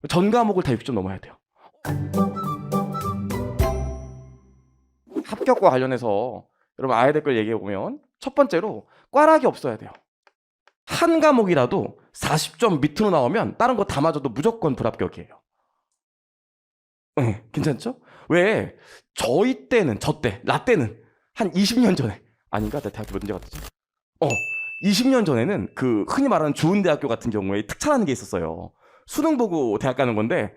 전 과목을 다 60점 넘어야 돼요. 합격과 관련해서 여러분 아야 될 걸 얘기해 보면 첫 번째로 꽈락이 없어야 돼요. 한 과목이라도 40점 밑으로 나오면 다른 거 다 맞아도 무조건 불합격이에요. 괜찮죠? 왜 저희 때는 나 때는 한 20년 전에 아닌가? 나 대학교 몇 년째 갔지? 20년 전에는 그 흔히 말하는 좋은 대학교 같은 경우에 특차라는 게 있었어요. 수능 보고 대학 가는 건데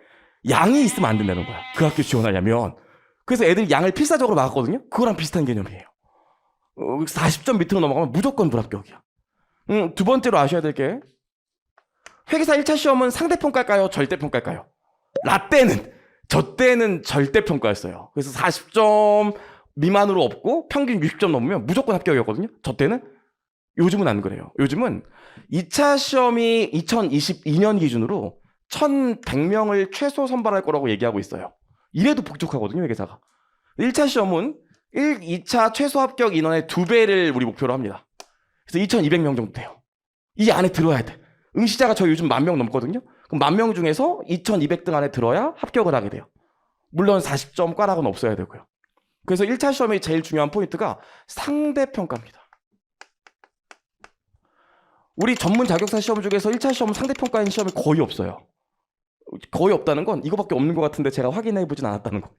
양이 있으면 안 된다는 거야. 그 학교 지원하려면. 그래서 애들이 양을 필사적으로 막았거든요. 그거랑 비슷한 개념이에요. 40점 밑으로 넘어가면 무조건 불합격이야. 두 번째로 아셔야 될 게 회계사 1차 시험은 상대평가일까요? 절대평가일까요? 저 때는 절대평가였어요. 그래서 40점 미만으로 없고 평균 60점 넘으면 무조건 합격이었거든요. 저 때는. 요즘은 안 그래요. 요즘은 2차 시험이 2022년 기준으로 1100명을 최소 선발할 거라고 얘기하고 있어요. 이래도 부족하거든요, 회계사가. 1차 시험은 2차 최소 합격 인원의 2배를 우리 목표로 합니다. 그래서 2200명 정도 돼요. 이 안에 들어야 돼. 응시자가 저 요즘 10,000명 넘거든요. 그럼 10,000명 중에서 2200등 안에 들어야 합격을 하게 돼요. 물론 40점 꽈락은 없어야 되고요. 그래서 1차 시험의 제일 중요한 포인트가 상대평가입니다. 우리 전문 자격사 시험 중에서 1차 시험은 상대평가인 시험이 거의 없어요. 거의 없다는 건 이거밖에 없는 것 같은데 제가 확인해보진 않았다는 거.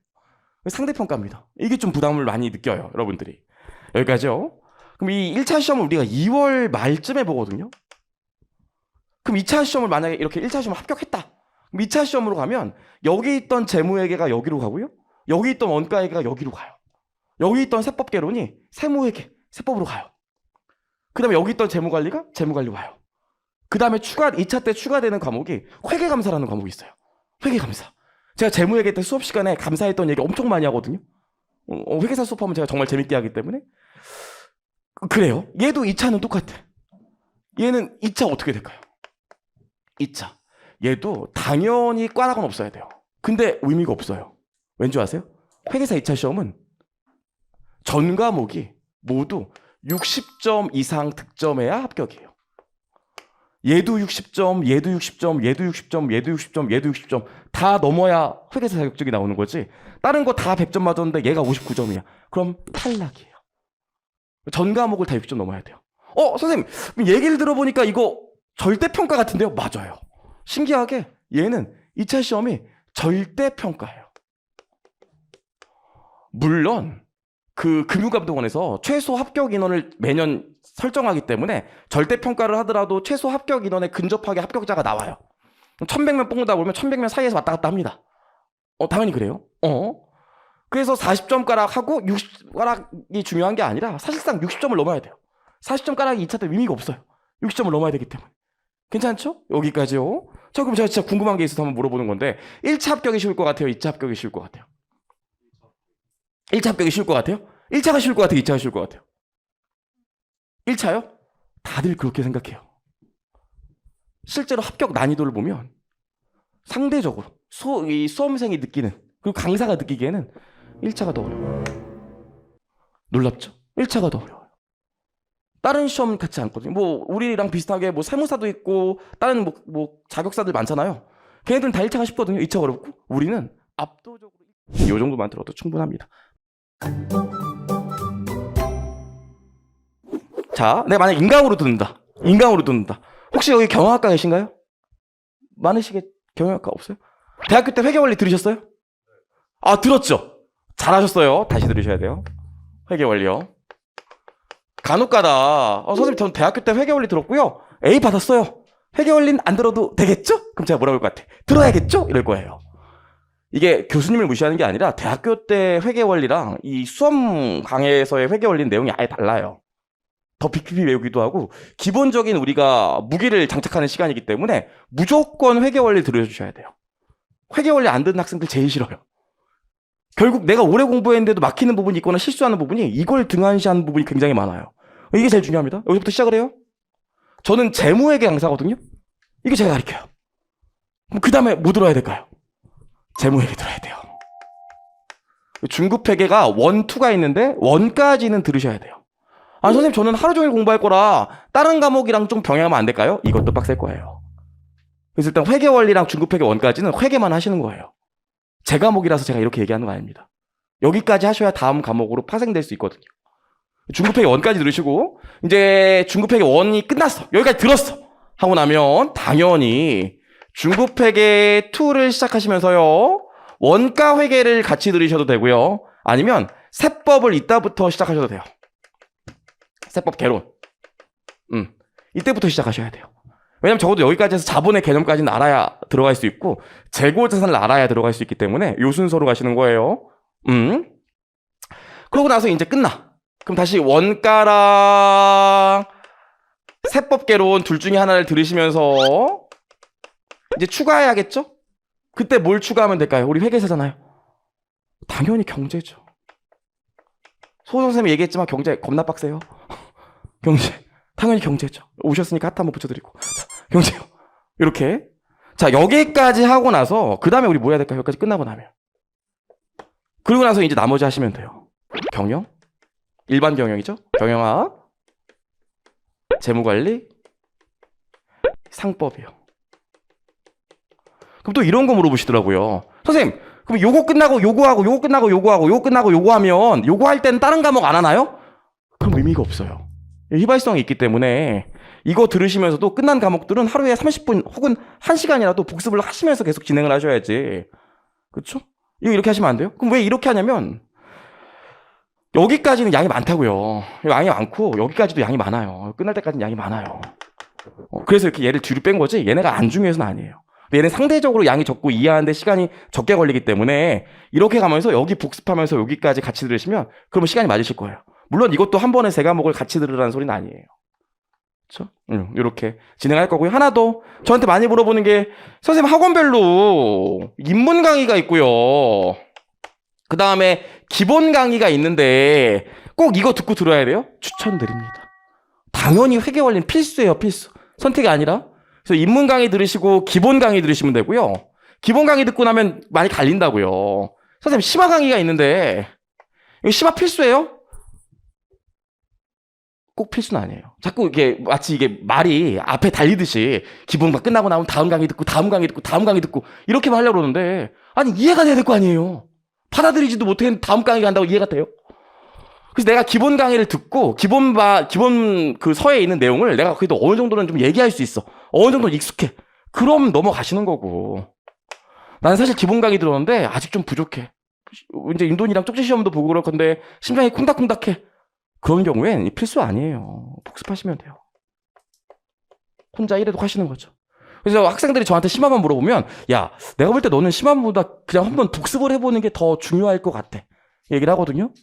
상대평가입니다. 이게 좀 부담을 많이 느껴요, 여러분들이. 여기까지요. 그럼 이 1차 시험을 우리가 2월 말쯤에 보거든요. 그럼 2차 시험을 만약에 이렇게 1차 시험을 합격했다. 그럼 2차 시험으로 가면 여기 있던 재무회계가 여기로 가고요. 여기 있던 원가회계가 여기로 가요. 여기 있던 세법개론이 세무회계, 세법으로 가요. 그 다음에 여기 있던 재무관리가 재무관리 와요. 그 다음에 2차 때 추가되는 과목이 회계감사라는 과목이 있어요. 회계감사. 제가 재무회계 때 수업 시간에 감사했던 얘기 엄청 많이 하거든요. 회계사 수업하면 제가 정말 재밌게 하기 때문에. 그래요. 얘도 2차는 똑같아. 얘는 2차 어떻게 될까요? 2차. 얘도 당연히 꽈락은 없어야 돼요. 근데 의미가 없어요. 왠지 아세요? 회계사 2차 시험은 전 과목이 모두 60점 이상 득점해야 합격이에요. 얘도 60점, 얘도 60점, 얘도 60점, 얘도 60점, 얘도 60점 다 넘어야 회계사 자격증이 나오는 거지. 다른 거 다 100점 맞았는데 얘가 59점이야. 그럼 탈락이에요. 전 과목을 다 60점 넘어야 돼요. 선생님, 얘기를 들어보니까 이거 절대평가 같은데요? 맞아요. 신기하게 얘는 2차 시험이 절대평가예요. 물론 그 금융감독원에서 최소 합격 인원을 매년 설정하기 때문에 절대평가를 하더라도 최소 합격 인원에 근접하게 합격자가 나와요. 1100명 뽑는다 보면 1100명 사이에서 왔다 갔다 합니다. 당연히 그래요. 그래서 40점 가락하고 60 가락이 중요한 게 아니라 사실상 60점을 넘어야 돼요. 40점 가락이 2차 때 의미가 없어요. 60점을 넘어야 되기 때문에. 괜찮죠? 여기까지요. 자, 그럼 제가 진짜 궁금한 게 있어서 한번 물어보는 건데 1차 합격이 쉬울 것 같아요? 2차 합격이 쉬울 것 같아요? 1차 합격이 쉬울 것 같아요? 1차가 쉬울 것 같아요? 2차가 쉬울 것 같아요? 1차요? 다들 그렇게 생각해요. 실제로 합격 난이도를 보면 상대적으로 이 수험생이 느끼는 그리고 강사가 느끼기에는 1차가 더 어려워요. 놀랍죠? 1차가 더 어려워요. 다른 시험 같지 않거든요. 우리랑 비슷하게 세무사도 있고 다른 자격사들 많잖아요. 걔네들은 다 1차가 쉽거든요. 2차가 어렵고 우리는 압도적으로 이 정도만 들어도 충분합니다. 자, 내가 만약 인강으로 듣는다. 혹시 여기 경영학과 계신가요? 많으시게 경영학과 없어요? 대학교 때 회계원리 들으셨어요? 들었죠? 잘하셨어요. 다시 들으셔야 돼요. 회계원리요. 간혹가다 선생님 전 대학교 때 회계원리 들었고요. A 받았어요. 회계원리는 안 들어도 되겠죠? 그럼 제가 뭐라고 할 것 같아? 들어야겠죠? 이럴 거예요. 이게 교수님을 무시하는 게 아니라 대학교 때 회계원리랑 이 수험 강의에서의 회계원리는 내용이 아예 달라요. 더 깊이 외우기도 하고 기본적인 우리가 무기를 장착하는 시간이기 때문에 무조건 회계원리 들어주셔야 돼요. 회계원리 안 듣는 학생들 제일 싫어요. 결국 내가 오래 공부했는데도 막히는 부분이 있거나 실수하는 부분이 이걸 등한시하는 부분이 굉장히 많아요. 이게 제일 중요합니다. 여기부터 시작을 해요. 저는 재무회계 강사거든요. 이게 제가 가르쳐요. 그 다음에 뭐 들어야 될까요? 재무회계 들어야 돼요. 중급회계가 1, 2가 있는데 1까지는 들으셔야 돼요. 선생님 저는 하루 종일 공부할 거라 다른 과목이랑 좀 병행하면 안 될까요? 이것도 빡셀 거예요. 그래서 일단 회계 원리랑 중급 회계 원까지는 회계만 하시는 거예요. 제 과목이라서 제가 이렇게 얘기하는 거 아닙니다. 여기까지 하셔야 다음 과목으로 파생될 수 있거든요. 중급 회계 원까지 들으시고 이제 중급 회계 원이 끝났어. 여기까지 들었어. 하고 나면 당연히 중급 회계 2를 시작하시면서요. 원가 회계를 같이 들으셔도 되고요. 아니면 세법을 이따부터 시작하셔도 돼요. 세법 개론. 이때부터 시작하셔야 돼요. 왜냐면 적어도 여기까지 해서 자본의 개념까지는 알아야 들어갈 수 있고 재고자산을 알아야 들어갈 수 있기 때문에 요 순서로 가시는 거예요. 그러고 나서 이제 끝나. 그럼 다시 원가랑 세법 개론 둘 중에 하나를 들으시면서 이제 추가해야겠죠? 그때 뭘 추가하면 될까요? 우리 회계사잖아요. 당연히 경제죠. 소 선생님이 얘기했지만 경제 겁나 빡세요. 경제. 당연히 경제죠. 오셨으니까 하트 한번 붙여드리고. 자, 경제요. 이렇게. 자, 여기까지 하고 나서, 그 다음에 우리 뭐 해야 될까요? 여기까지 끝나고 나면. 그리고 나서 이제 나머지 하시면 돼요. 경영. 일반 경영이죠. 경영학. 재무관리. 상법이요. 그럼 또 이런 거 물어보시더라고요. 선생님, 그럼 요거 끝나고 요거하고, 요거 끝나고 요거하고, 요거 끝나고 요거 하면, 요거 할 때는 다른 과목 안 하나요? 그럼 의미가 없어요. 휘발성이 있기 때문에 이거 들으시면서도 끝난 과목들은 하루에 30분 혹은 1시간이라도 복습을 하시면서 계속 진행을 하셔야지. 그렇죠? 이거 이렇게 하시면 안 돼요? 그럼 왜 이렇게 하냐면 여기까지는 양이 많다고요. 양이 많고 여기까지도 양이 많아요. 끝날 때까지는 양이 많아요. 그래서 이렇게 얘를 뒤로 뺀 거지 얘네가 안 중요해서는 아니에요. 얘는 상대적으로 양이 적고 이해하는데 시간이 적게 걸리기 때문에 이렇게 가면서 여기 복습하면서 여기까지 같이 들으시면 그러면 시간이 맞으실 거예요. 물론 이것도 한 번에 세 과목을 같이 들으라는 소리는 아니에요. 그렇죠? 이렇게 진행할 거고요. 하나 더 저한테 많이 물어보는 게 선생님 학원별로 입문 강의가 있고요. 그 다음에 기본 강의가 있는데 꼭 이거 듣고 들어야 돼요? 추천드립니다. 당연히 회계 원리는 필수예요. 필수. 선택이 아니라. 그래서 입문 강의 들으시고 기본 강의 들으시면 되고요. 기본 강의 듣고 나면 많이 갈린다고요. 선생님 심화 강의가 있는데 이거 심화 필수예요? 꼭 필수는 아니에요. 자꾸 이게 마치 이게 말이 앞에 달리듯이 기본 막 끝나고 나면 다음 강의 듣고 다음 강의 듣고 다음 강의 듣고 이렇게만 하려고 그러는데 아니 이해가 돼야 될 거 아니에요. 받아들이지도 못했는데 다음 강의 간다고 이해가 돼요? 그래서 내가 기본 강의를 듣고 기본 그 서에 있는 내용을 내가 그래도 어느 정도는 좀 얘기할 수 있어. 어느 정도는 익숙해. 그럼 넘어가시는 거고. 나는 사실 기본 강의 들었는데 아직 좀 부족해. 이제 인도인이랑 쪽지 시험도 보고 그럴 건데 심장이 콩닥콩닥해. 그런 경우엔 필수 아니에요. 복습하시면 돼요. 혼자 이래도 하시는 거죠. 그래서 학생들이 저한테 심화만 물어보면 야 내가 볼 때 너는 심화보다 그냥 한번 복습을 해보는 게 더 중요할 것 같아. 얘기를 하거든요.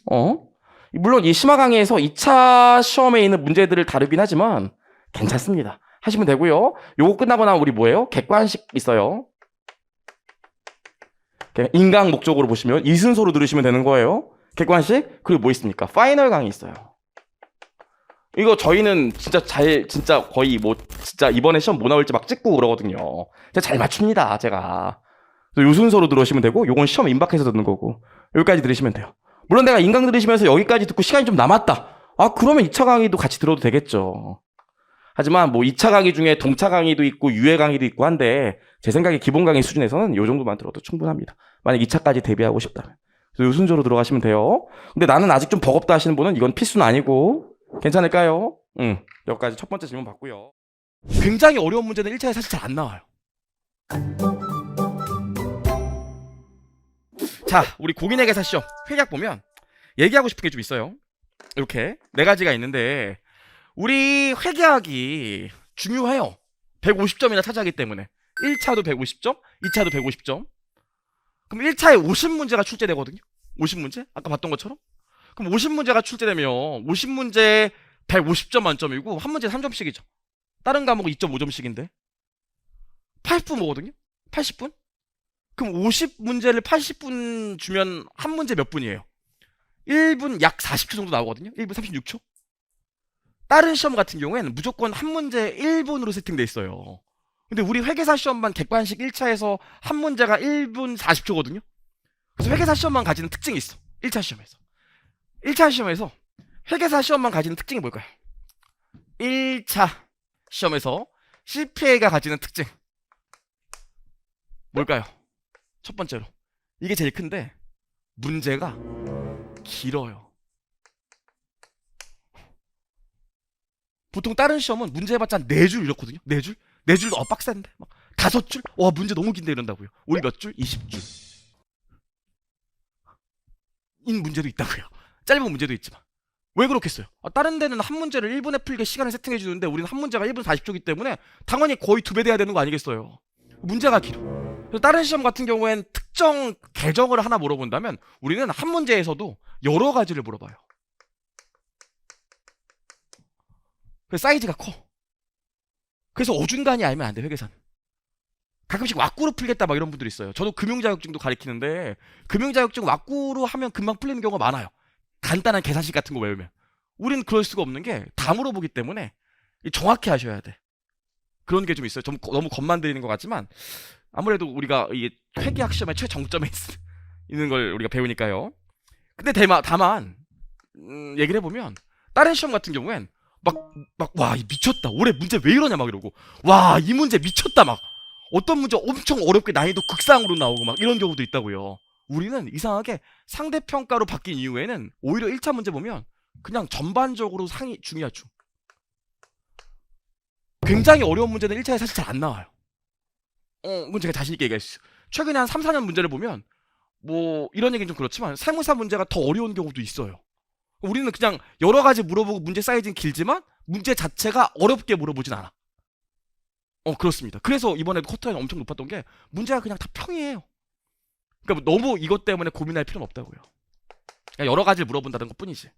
물론 이 심화 강의에서 2차 시험에 있는 문제들을 다루긴 하지만 괜찮습니다. 하시면 되고요. 요거 끝나고 나면 우리 뭐예요? 객관식 있어요. 인강 목적으로 보시면 이 순서로 들으시면 되는 거예요. 객관식. 그리고 뭐 있습니까? 파이널 강의 있어요. 이거 저희는 진짜 거의 뭐 진짜 이번에 시험 뭐 나올지 막 찍고 그러거든요. 제가 잘 맞춥니다. 제가. 요 순서로 들으시면 되고 요건 시험 임박해서 듣는 거고 여기까지 들으시면 돼요. 물론 내가 인강 들으시면서 여기까지 듣고 시간이 좀 남았다. 아 그러면 2차 강의도 같이 들어도 되겠죠. 하지만 뭐 2차 강의 중에 동차 강의도 있고 유예 강의도 있고 한데 제 생각에 기본 강의 수준에서는 요 정도만 들어도 충분합니다. 만약 2차까지 대비하고 싶다면. 요 순서로 들어가시면 돼요. 근데 나는 아직 좀 버겁다 하시는 분은 이건 필수는 아니고 괜찮을까요? 여기까지 첫 번째 질문 받고요. 굉장히 어려운 문제는 1차에 사실 잘 안 나와요. 자, 우리 공인회계사 시험 회계학 보면 얘기하고 싶은 게 좀 있어요. 이렇게 4가지가 있는데 우리 회계학이 중요해요. 150점이나 차지하기 때문에 1차도 150점, 2차도 150점. 그럼 1차에 50문제가 출제되거든요. 50문제? 아까 봤던 것처럼. 그럼 50문제가 출제되면 50문제 150점 만점이고 한 문제 3점씩이죠. 다른 과목은 2.5점씩인데 80분 오거든요. 80분? 그럼 50문제를 80분 주면 한 문제 몇 분이에요? 1분 약 40초 정도 나오거든요. 1분 36초. 다른 시험 같은 경우에는 무조건 한 문제 1분으로 세팅돼 있어요. 근데 우리 회계사 시험만 객관식 1차에서 한 문제가 1분 40초거든요. 그래서 회계사 시험만 가지는 특징이 있어. 1차 시험에서. 1차 시험에서 회계사 시험만 가지는 특징이 뭘까요? 1차 시험에서 CPA가 가지는 특징. 뭘까요? 첫 번째로 이게 제일 큰데 문제가 길어요. 보통 다른 시험은 문제 해봤자 4줄 이렇거든요. 4줄? 4줄도 빡센데 막 5줄? 와 문제 너무 긴데 이런다고요. 우리 몇 줄? 20줄 인 문제도 있다고요. 짧은 문제도 있지만 왜 그렇겠어요? 다른 데는 한 문제를 1분에 풀게 시간을 세팅해 주는데 우리는 한 문제가 1분 40초이기 때문에 당연히 거의 2배 돼야 되는 거 아니겠어요? 문제가 길어. 그래서 다른 시험 같은 경우엔 특정 계정을 하나 물어본다면 우리는 한 문제에서도 여러 가지를 물어봐요. 그래서 사이즈가 커. 그래서 어중간히 알면 안 돼, 회계사는. 가끔씩 왁구로 풀겠다 막 이런 분들이 있어요. 저도 금융자격증도 가리키는데 금융자격증 왁구로 하면 금방 풀리는 경우가 많아요. 간단한 계산식 같은 거 외우면. 우리는 그럴 수가 없는 게 다 물어보기 때문에 정확히 하셔야 돼. 그런 게 좀 있어요. 좀 너무 겁만 들이는 것 같지만 아무래도 우리가 이게 회계학 시험의 최정점에 있는 걸 우리가 배우니까요. 근데 다만 얘기를 해보면 다른 시험 같은 경우엔 와 미쳤다 올해 문제 왜 이러냐 막 이러고 와 이 문제 미쳤다 막 어떤 문제 엄청 어렵게 난이도 극상으로 나오고 막 이런 경우도 있다고요. 우리는 이상하게 상대평가로 바뀐 이후에는 오히려 1차 문제 보면 그냥 전반적으로 상이 중이야 중. 굉장히 어려운 문제는 1차에 사실 잘 안 나와요. 그건 제가 자신있게 얘기할 수 있어요. 최근에 한 3, 4년 문제를 보면 뭐 이런 얘기는 좀 그렇지만 세무사 문제가 더 어려운 경우도 있어요. 우리는 그냥 여러 가지 물어보고 문제 사이즈는 길지만 문제 자체가 어렵게 물어보진 않아. 그렇습니다. 그래서 이번에도 커트라인 엄청 높았던 게 문제가 그냥 다 평이에요. 그러니까 너무 이것 때문에 고민할 필요는 없다고요. 그냥 여러 가지를 물어본다는 것 뿐이지.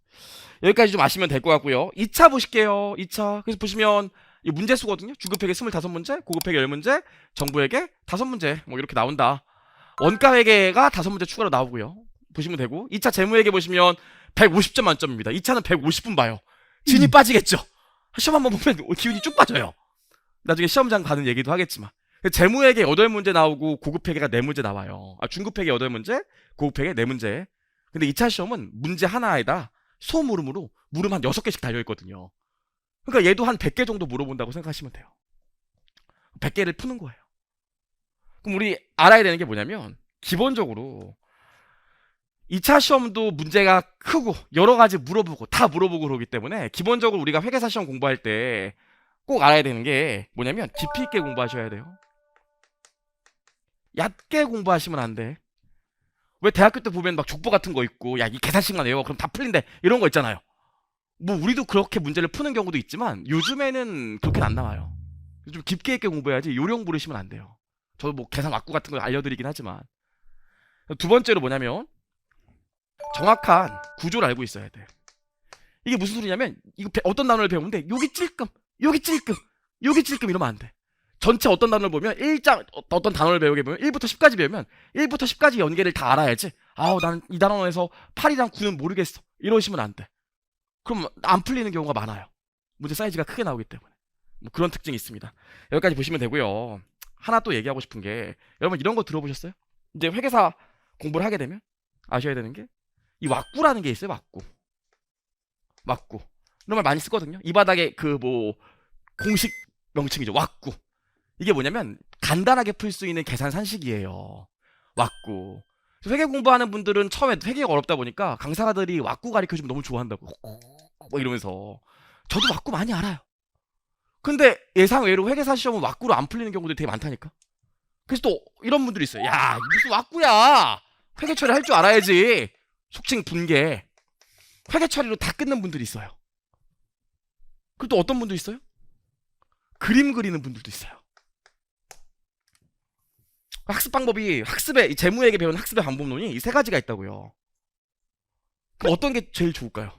여기까지 좀 아시면 될 것 같고요. 2차 보실게요. 2차. 그래서 보시면 이 문제 수거든요. 중급회계 25문제, 고급회계 10문제, 정부회계 5문제 뭐 이렇게 나온다. 원가회계가 5문제 추가로 나오고요. 보시면 되고 2차 재무회계 보시면 150점 만점입니다. 2차는 150분 봐요. 진이 빠지겠죠. 시험 한번 보면 기운이 쭉 빠져요. 나중에 시험장 가는 얘기도 하겠지만 재무회계 8문제 나오고 고급회계가 4문제 나와요. 중급회계 8문제, 고급회계 4문제. 근데 2차 시험은 문제 하나에다 소물음으로 물음 한 6개씩 달려있거든요. 그러니까 얘도 한 100개 정도 물어본다고 생각하시면 돼요. 100개를 푸는 거예요. 그럼 우리 알아야 되는 게 뭐냐면 기본적으로 2차 시험도 문제가 크고 여러 가지 물어보고 다 물어보고 그러기 때문에 기본적으로 우리가 회계사 시험 공부할 때 꼭 알아야 되는 게 뭐냐면 깊이 있게 공부하셔야 돼요. 얕게 공부하시면 안 돼. 왜 대학교 때 보면 막 족보 같은 거 있고 야 이 계산식만 외워 그럼 다 풀린대 이런 거 있잖아요. 뭐 우리도 그렇게 문제를 푸는 경우도 있지만 요즘에는 그렇게는 안 나와요. 좀 깊게 있게 공부해야지 요령 부르시면 안 돼요. 저도 뭐 계산 왁구 같은 걸 알려드리긴 하지만. 두 번째로 뭐냐면 정확한 구조를 알고 있어야 돼. 이게 무슨 소리냐면 이거 어떤 단어를 배우는데 여기 찔끔 여기 찔끔 여기 찔끔 이러면 안 돼. 전체 어떤 단어를 보면 1장 어떤 단어를 배우게 보면 1부터 10까지 배우면 1부터 10까지 연계를 다 알아야지. 나는 이 단어에서 8이랑 9는 모르겠어 이러시면 안 돼. 그럼 안 풀리는 경우가 많아요. 문제 사이즈가 크게 나오기 때문에. 뭐 그런 특징이 있습니다. 여기까지 보시면 되고요. 하나 또 얘기하고 싶은 게 여러분 이런 거 들어보셨어요? 이제 회계사 공부를 하게 되면 아셔야 되는 게 이 왁구라는 게 있어요. 왁구 이런 말 많이 쓰거든요. 이 바닥에 그 뭐 공식 명칭이죠. 왁구. 이게 뭐냐면 간단하게 풀 수 있는 계산 산식이에요. 왁구. 회계 공부하는 분들은 처음에 회계가 어렵다 보니까 강사들이 왁구 가르쳐주면 너무 좋아한다고 뭐 이러면서 저도 왁구 많이 알아요. 근데 예상외로 회계사 시험은 왁구로 안 풀리는 경우들이 되게 많다니까. 그래서 또 이런 분들이 있어요. 야 무슨 왁구야 회계 처리 할 줄 알아야지. 속칭 분계 회계 처리로 다 끊는 분들이 있어요. 그리고 또 어떤 분도 있어요? 그림 그리는 분들도 있어요. 학습 방법이 학습의 재무회계 배우는 학습의 방법론이 이 세 가지가 있다고요. 그럼 어떤 게 제일 좋을까요?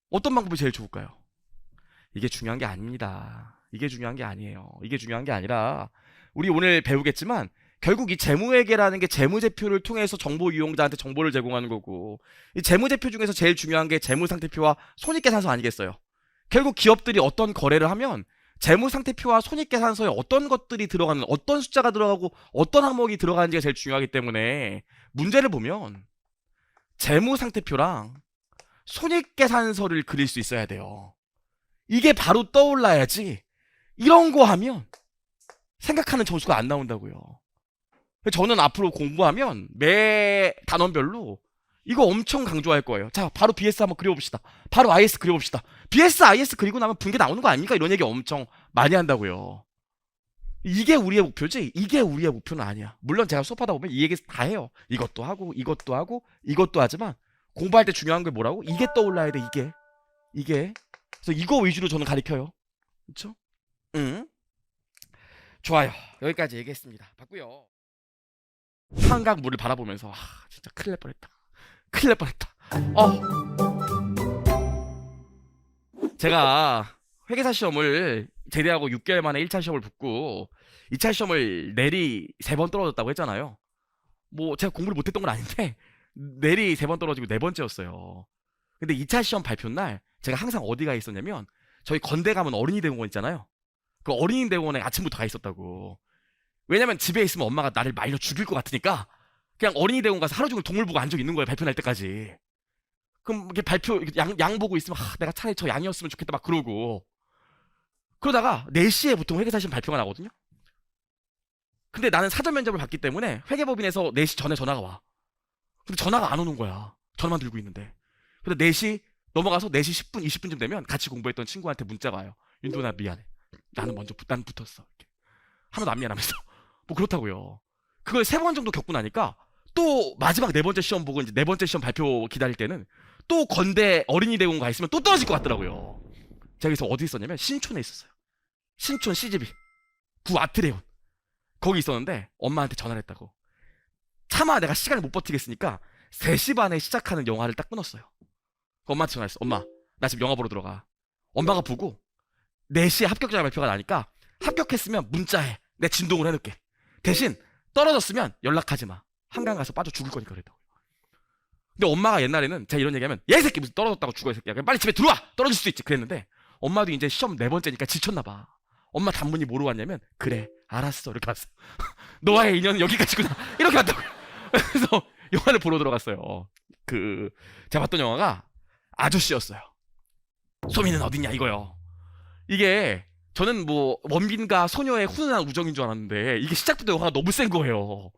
어떤 방법이 제일 좋을까요? 이게 중요한 게 아닙니다. 이게 중요한 게 아니에요. 이게 중요한 게 아니라 우리 오늘 배우겠지만 결국 이 재무회계라는 게 재무제표를 통해서 정보 이용자한테 정보를 제공하는 거고 이 재무제표 중에서 제일 중요한 게 재무상태표와 손익계산서 아니겠어요? 결국 기업들이 어떤 거래를 하면 재무상태표와 손익계산서에 어떤 것들이 들어가는 어떤 숫자가 들어가고 어떤 항목이 들어가는지가 제일 중요하기 때문에 문제를 보면 재무상태표랑 손익계산서를 그릴 수 있어야 돼요. 이게 바로 떠올라야지 이런 거 하면 생각하는 점수가 안 나온다고요. 저는 앞으로 공부하면 매 단원별로 이거 엄청 강조할 거예요. 자, 바로 BS 한번 그려봅시다. 바로 IS 그려봅시다. BS, IS 그리고 나면 분계 나오는 거 아닙니까? 이런 얘기 엄청 많이 한다고요. 이게 우리의 목표지, 이게 우리의 목표는 아니야. 물론 제가 수업하다 보면 이 얘기 다 해요. 이것도 하고 이것도 하고 이것도 하지만 공부할 때 중요한 게 뭐라고? 이게 떠올라야 돼. 이게 그래서 이거 위주로 저는 가르쳐요. 그렇죠? 응. 좋아요. 여기까지 얘기했습니다. 봤고요. 한강 물을 바라보면서 진짜 큰일 날 뻔했다. 큰일 날 뻔했다. 제가 회계사 시험을 제대하고 6개월 만에 1차 시험을 붙고 2차 시험을 내리 3번 떨어졌다고 했잖아요. 뭐 제가 공부를 못했던 건 아닌데 내리 3번 떨어지고 4번째였어요. 근데 2차 시험 발표 날 제가 항상 어디 가 있었냐면 저희 건대 가면 어린이 대공원 있잖아요. 그 어린이 대공원에 아침부터 가 있었다고. 왜냐면 집에 있으면 엄마가 나를 말려 죽일 것 같으니까 그냥 어린이 대공원 가서 하루 종일 동물 보고 앉아 있는 거예요. 발표 날 때까지. 그럼 이렇게 발표 양 보고 있으면 내가 차라리 저 양이었으면 좋겠다 막 그러고 그러다가 4시에 보통 회계사 시험 발표가 나거든요. 근데 나는 사전 면접을 봤기 때문에 회계법인에서 4시 전에 전화가 와. 근데 전화가 안 오는 거야. 전화만 들고 있는데. 근데 4시 넘어가서 4시 10분, 20분쯤 되면 같이 공부했던 친구한테 문자가 와요. 윤도나 미안해. 난 붙었어. 이렇게. 하나도 안 미안하면서. 뭐 그렇다고요. 그걸 3번 정도 겪고 나니까 또 마지막 4번째 시험 보고 이제 4번째 시험 발표 기다릴 때는 또 건대 어린이 대공원 가 있으면 또 떨어질 것 같더라고요. 제가 그래서 어디 있었냐면 신촌에 있었어요. 신촌 CGV 구 아트레온 거기 있었는데 엄마한테 전화를 했다고. 차마 내가 시간을 못 버티겠으니까 3시 반에 시작하는 영화를 딱 끊었어요. 엄마한테 전화했어. 엄마 나 지금 영화 보러 들어가. 엄마가 보고 4시에 합격자 발표가 나니까 합격했으면 문자해. 내가 진동을 해놓을게. 대신 떨어졌으면 연락하지 마. 한강 가서 빠져 죽을 거니까 그랬다고. 근데 엄마가 옛날에는 제가 이런 얘기하면 얘 새끼 무슨 떨어졌다고 죽어 이 새끼야. 그냥 빨리 집에 들어와. 떨어질 수도 있지. 그랬는데 엄마도 이제 시험 4번째니까 지쳤나 봐. 엄마 단문이 뭐로 왔냐면 그래 알았어 이렇게 왔어. 너와의 인연은 여기까지구나 이렇게 왔다고요. 그래서 영화를 보러 들어갔어요. 제가 봤던 영화가 아저씨였어요. 소민은 어딨냐 이거요. 이게 저는 뭐 원빈과 소녀의 훈훈한 우정인 줄 알았는데 이게 시작부터 영화가 너무 센 거예요.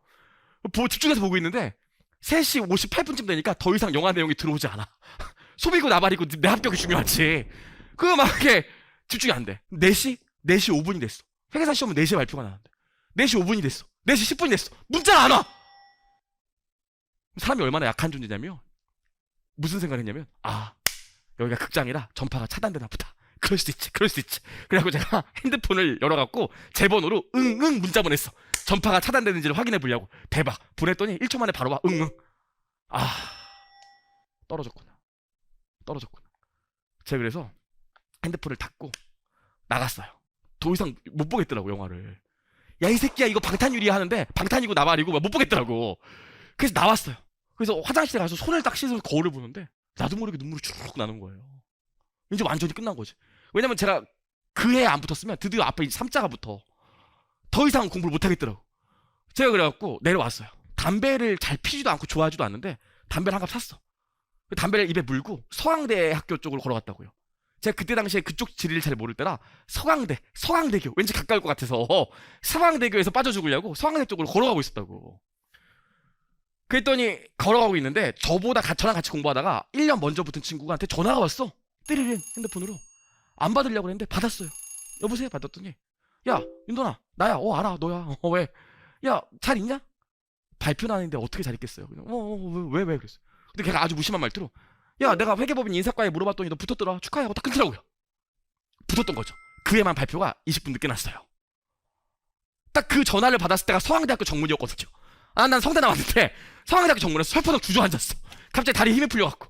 집중해서 보고 있는데 3시 58분쯤 되니까 더 이상 영화 내용이 들어오지 않아. 소비고 나발이고 내 합격이 중요하지. 그거 막 이렇게 집중이 안 돼. 4시 5분이 됐어. 회계사 시험은 4시에 발표가 나는데 4시 5분이 됐어. 4시 10분이 됐어. 문자가 안 와. 사람이 얼마나 약한 존재냐면 무슨 생각을 했냐면 여기가 극장이라 전파가 차단되나 보다. 그럴 수도 있지. 그래갖고 제가 핸드폰을 열어갖고 제 번호로 응응 문자 보냈어. 전파가 차단되는지를 확인해 보려고. 대박. 보냈더니 1초 만에 바로 와. 응응. 떨어졌구나. 제가 그래서 핸드폰을 닫고 나갔어요. 더 이상 못 보겠더라고 영화를. 야 이 새끼야 이거 방탄유리야 하는데 방탄이고 나발이고 못 보겠더라고. 그래서 나왔어요. 그래서 화장실에 가서 손을 딱 씻으면서 거울을 보는데 나도 모르게 눈물이 쭉 나는 거예요. 이제 완전히 끝난 거지. 왜냐면 제가 그 해에 안 붙었으면 드디어 앞에 이제 3자가 붙어. 더 이상 공부를 못 하겠더라고. 제가 그래갖고 내려왔어요. 담배를 잘 피지도 않고 좋아하지도 않는데 담배를 한 갑 샀어. 담배를 입에 물고 서강대 학교 쪽으로 걸어갔다고요. 제가 그때 당시에 그쪽 지리를 잘 모를 때라 서강대교 왠지 가까울 것 같아서 서강대교에서 빠져 죽으려고 서강대 쪽으로 걸어가고 있었다고. 그랬더니 걸어가고 있는데 저랑 같이 공부하다가 1년 먼저 붙은 친구한테 전화가 왔어. 띠리링 핸드폰으로. 안 받으려고 했는데 받았어요. 여보세요? 받았더니 야 윤도나 나야. 알아 너야. 왜? 야 잘 있냐? 발표 나는데 어떻게 잘 있겠어요? 그냥 왜 그랬어. 근데 걔가 아주 무심한 말투로 야 내가 회계법인 인사과에 물어봤더니 너 붙었더라 축하해 하고 딱 끊더라고요. 붙었던 거죠. 그 해만 발표가 20분 늦게 났어요. 딱 그 전화를 받았을 때가 서강대학교 정문이었거든요. 난 성대 나왔는데 서강대학교 정문에서 설퍼덕 주저앉았어. 갑자기 다리에 힘이 풀려갖고.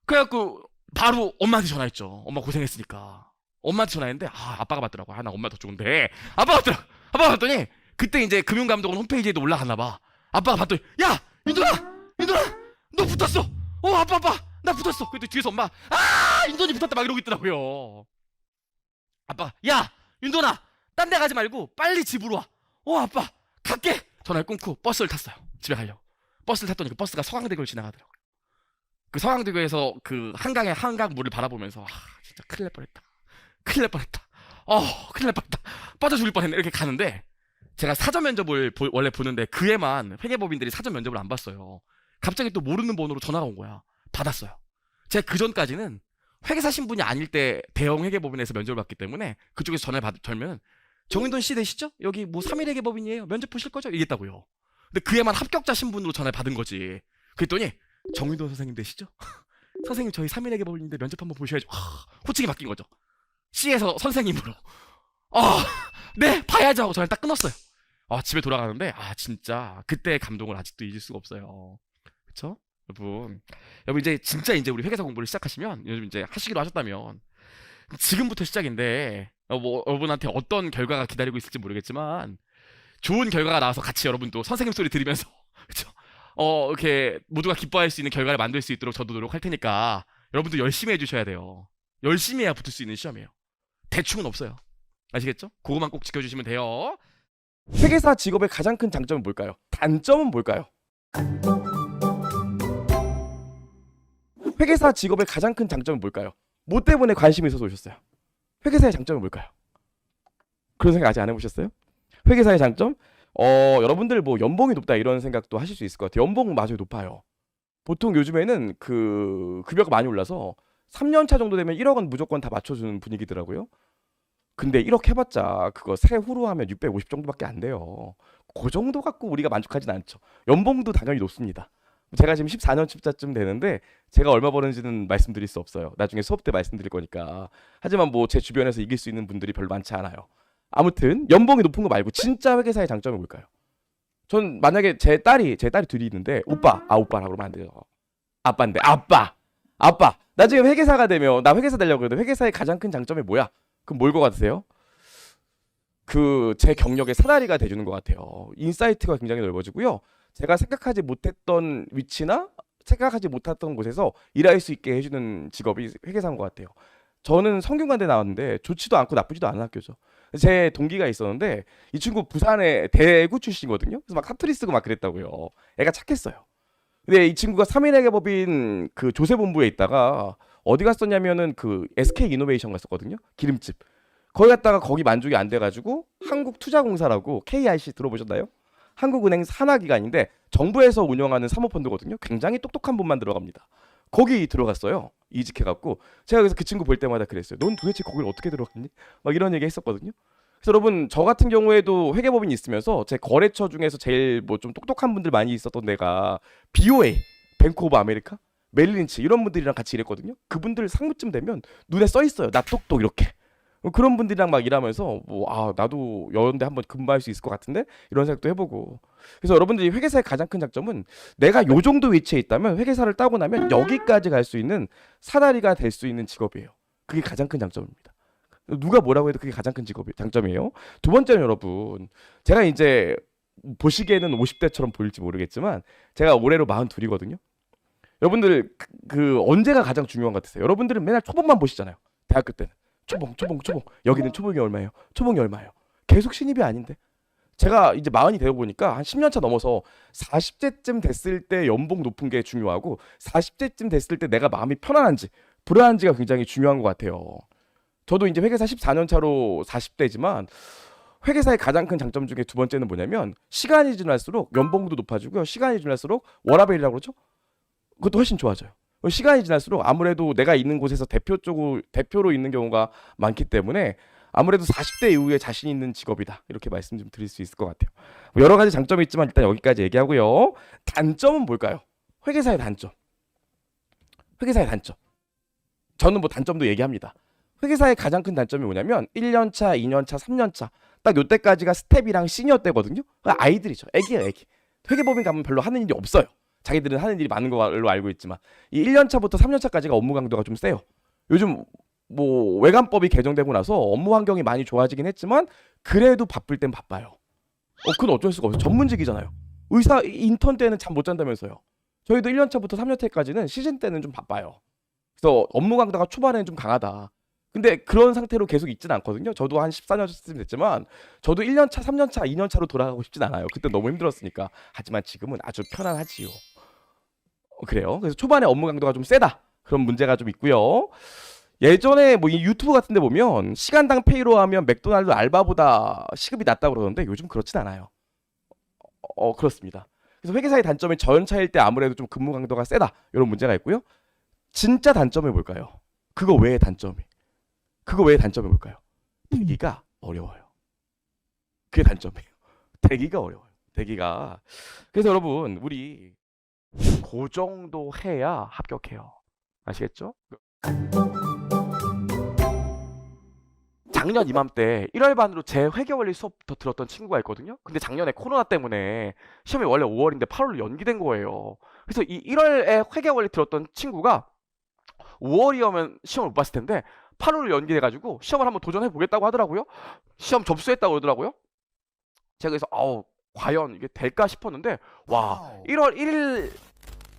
그래갖고 바로 엄마한테 전화했죠. 엄마 고생했으니까. 엄마한테 전화했는데 아빠가 받더라고. 나 엄마 더 좋은데 아빠가 받더라고. 아빠가 받더니 그때 이제 금융감독원 홈페이지에도 올라갔나봐. 아빠가 봤더니 야 윤도나 너 붙었어. 아빠 나 붙었어. 그랬더니 뒤에서 엄마 윤돈이 붙었다 막 이러고 있더라고요. 아빠가 야 윤돈아 딴 데 가지 말고 빨리 집으로 와. 아빠 갈게. 전화를 끊고 버스를 탔어요. 집에 가려고. 버스를 탔더니 그 버스가 서강대교를 지나가더라고요. 그 서강대교에서 그 한강 물을 바라보면서 진짜 큰일 날 뻔했다. 큰일 날 뻔했다. 빠져 죽을 뻔했네. 이렇게 가는데 제가 사전 면접을 원래 보는데 그 해만 회계법인들이 사전 면접을 안 봤어요. 갑자기 또 모르는 번호로 전화가 온 거야. 받았어요. 제가 그 전까지는 회계사 신분이 아닐 때 대형 회계법인에서 면접을 봤기 때문에 그쪽에서 전화를 걸면 정인돈 씨 되시죠? 여기 뭐 3일 회계법인이에요. 면접 보실 거죠? 이랬다고요. 근데 그 해만 합격자 신분으로 전화를 받은 거지. 그랬더니 정인돈 선생님 되시죠? 선생님 저희 3일 회계법인인데 면접 한번 보셔야죠. 호칭이 바뀐 거죠. C에서 선생님으로. 네 봐야죠 하고 전화를 딱 끊었어요. 집에 돌아가는데 진짜 그때의 감동을 아직도 잊을 수가 없어요. 그쵸? 여러분 이제 진짜 이제 우리 회계사 공부를 시작하시면 요즘 이제 하시기로 하셨다면 지금부터 시작인데 뭐 여러분한테 어떤 결과가 기다리고 있을지 모르겠지만 좋은 결과가 나와서 같이 여러분도 선생님 소리 들으면서 그쵸? 이렇게 모두가 기뻐할 수 있는 결과를 만들 수 있도록 저도 노력할 테니까 여러분도 열심히 해주셔야 돼요. 열심히 해야 붙을 수 있는 시험이에요. 대충은 없어요. 아시겠죠? 그거만 꼭 지켜주시면 돼요. 회계사 직업의 가장 큰 장점은 뭘까요? 단점은 뭘까요? 회계사 직업의 가장 큰 장점은 뭘까요? 뭐 때문에 관심이 있어서 오셨어요? 회계사의 장점은 뭘까요? 그런 생각 아직 안 해보셨어요? 회계사의 장점? 여러분들 뭐 연봉이 높다 이런 생각도 하실 수 있을 것 같아요. 연봉 마저 높아요. 보통 요즘에는 그 급여가 많이 올라서 3년 차 정도 되면 1억 원 무조건 다 맞춰주는 분위기더라고요. 근데 1억 해봤자 그거 세후로 하면 650 정도밖에 안 돼요. 그 정도 갖고 우리가 만족하진 않죠. 연봉도 당연히 높습니다. 제가 지금 14년 차쯤 되는데 제가 얼마 버는지는 말씀드릴 수 없어요. 나중에 수업 때 말씀드릴 거니까. 하지만 뭐 제 주변에서 이길 수 있는 분들이 별로 많지 않아요. 아무튼 연봉이 높은 거 말고 진짜 회계사의 장점이 뭘까요? 전 만약에 제 딸이 둘이 있는데 오빠라고 그러면 안 돼요. 아빠인데 아빠 나중에 회계사가 되면 나 회계사 되려고 그러는데 회계사의 가장 큰 장점이 뭐야? 그럼 뭘 것 같으세요? 제 경력의 사다리가 돼주는 것 같아요. 인사이트가 굉장히 넓어지고요. 제가 생각하지 못했던 위치나 생각하지 못했던 곳에서 일할 수 있게 해주는 직업이 회계사인 것 같아요. 저는 성균관대 나왔는데 좋지도 않고 나쁘지도 않은 학교죠. 제 동기가 있었는데 이 친구 부산의 대구 출신이거든요. 그래서 막 사투리 쓰고 막 그랬다고요. 애가 착했어요. 근데 이 친구가 3인회계법인 그 조세본부에 있다가 어디 갔었냐면은 그 SK 이노베이션 갔었거든요. 기름집. 거기 갔다가 거기 만족이 안 돼가지고 한국투자공사라고 KIC 들어보셨나요? 한국은행 산하기관인데 정부에서 운영하는 사모펀드거든요. 굉장히 똑똑한 분만 들어갑니다. 거기 들어갔어요. 이직해갖고 제가 그래서 그 친구 볼 때마다 그랬어요. 넌 도대체 거길 어떻게 들어갔니? 막 이런 얘기 했었거든요. 그래서 여러분 저 같은 경우에도 회계법인이 있으면서 제 거래처 중에서 제일 뭐 좀 똑똑한 분들 많이 있었던 데가 BOA, 뱅크 오브 아메리카, 멜린치 이런 분들이랑 같이 일했거든요. 그분들 상무쯤 되면 눈에 써 있어요. 나 똑똑 이렇게. 그런 분들이랑 막 일하면서 나도 여연대 한번 근무할 수 있을 것 같은데 이런 생각도 해보고. 그래서 여러분들이 회계사의 가장 큰 장점은 내가 요 정도 위치에 있다면 회계사를 따고 나면 여기까지 갈 수 있는 사다리가 될 수 있는 직업이에요. 그게 가장 큰 장점입니다. 누가 뭐라고 해도 그게 가장 큰 장점이에요. 두 번째는 여러분 제가 이제 보시기에는 50대처럼 보일지 모르겠지만 제가 올해로 42이거든요. 여러분들 그 언제가 가장 중요한 것 같으세요? 여러분들은 맨날 초봉만 보시잖아요. 대학교 때는 초봉. 여기는 초봉이 얼마예요? 초봉이 얼마예요? 계속 신입이 아닌데. 제가 이제 40이 되어 보니까 한 10년 차 넘어서 40대쯤 됐을 때 연봉 높은 게 중요하고 40대쯤 됐을 때 내가 마음이 편안한지 불안한지가 굉장히 중요한 것 같아요. 저도 이제 회계사 14년 차로 40대지만 회계사의 가장 큰 장점 중에 두 번째는 뭐냐면 시간이 지날수록 연봉도 높아지고요. 시간이 지날수록 워라밸이라고 그러죠? 그것도 훨씬 좋아져요. 시간이 지날수록 아무래도 내가 있는 곳에서 대표로 있는 경우가 많기 때문에 아무래도 40대 이후에 자신 있는 직업이다. 이렇게 말씀 좀 드릴 수 있을 것 같아요. 여러 가지 장점이 있지만 일단 여기까지 얘기하고요. 단점은 뭘까요? 회계사의 단점. 저는 뭐 단점도 얘기합니다. 회계사의 가장 큰 단점이 뭐냐면 1년차, 2년차, 3년차 딱 요때까지가 스텝이랑 시니어 때거든요. 아이들이죠. 애기예요, 애기. 회계법인 가면 별로 하는 일이 없어요. 자기들은 하는 일이 많은 걸로 알고 있지만 이 1년차부터 3년차까지가 업무 강도가 좀 세요. 요즘 뭐 외관법이 개정되고 나서 업무 환경이 많이 좋아지긴 했지만 그래도 바쁠 땐 바빠요. 그건 어쩔 수가 없어요. 전문직이잖아요. 의사 인턴 때는 잠 못 잔다면서요. 저희도 1년차부터 3년차까지는 시즌 때는 좀 바빠요. 그래서 업무 강도가 초반에는 좀 강하다. 근데 그런 상태로 계속 있진 않거든요. 저도 한 14년쯤 됐지만 저도 1년차, 3년차, 2년차로 돌아가고 싶진 않아요. 그때 너무 힘들었으니까. 하지만 지금은 아주 편안하지요. 그래요. 그래서 초반에 업무 강도가 좀 세다. 그런 문제가 좀 있고요. 예전에 뭐 이 유튜브 같은 데 보면 시간당 페이로 하면 맥도날드 알바보다 시급이 낮다고 그러는데 요즘 그렇진 않아요. 그렇습니다. 그래서 회계사의 단점이 저연차일 때 아무래도 좀 근무 강도가 세다 이런 문제가 있고요. 진짜 단점이 뭘까요? 그거 외의 단점이 뭘까요? 대기가 어려워요. 그게 단점이에요. 대기가 어려워요. 대기가. 그래서 여러분 우리 그 정도 해야 합격해요. 아시겠죠? 작년 이맘때 1월 반으로 제 회계원리 수업부터 들었던 친구가 있거든요. 근데 작년에 코로나 때문에 시험이 원래 5월인데 8월로 연기된 거예요. 그래서 이 1월에 회계원리 들었던 친구가 5월이면 시험을 못 봤을 텐데 8월로 연기돼가지고 시험을 한번 도전해 보겠다고 하더라고요. 시험 접수했다고 그러더라고요. 제가 그래서 과연 이게 될까 싶었는데 와 1월 1일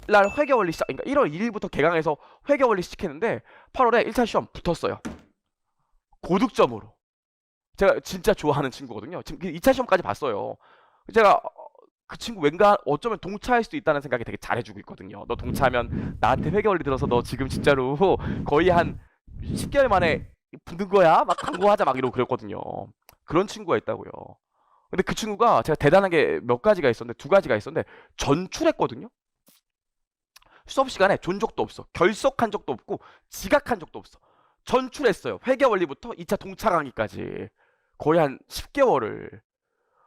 날 회계원리 시작, 그러니까 1월 1일부터 개강해서 회계원리 시작했는데 8월에 1차 시험 붙었어요. 고득점으로. 제가 진짜 좋아하는 친구거든요. 지금 2차 시험까지 봤어요. 제가 그 친구 왠가 어쩌면 동차할 수도 있다는 생각이 되게 잘해주고 있거든요. 너 동차하면 나한테 회계원리 들어서 너 지금 진짜로 거의 한 10개월 만에 붙는 거야? 막 광고하자 막 이러고 그랬거든요. 그런 친구가 있다고요. 근데 그 친구가 제가 대단한 게 몇 가지가 있었는데, 두 가지가 있었는데 전출했거든요. 수업 시간에 존 적도 없어. 결석한 적도 없고 지각한 적도 없어. 전출했어요. 회계원리부터 2차 동차 강의까지 거의 한 10개월을.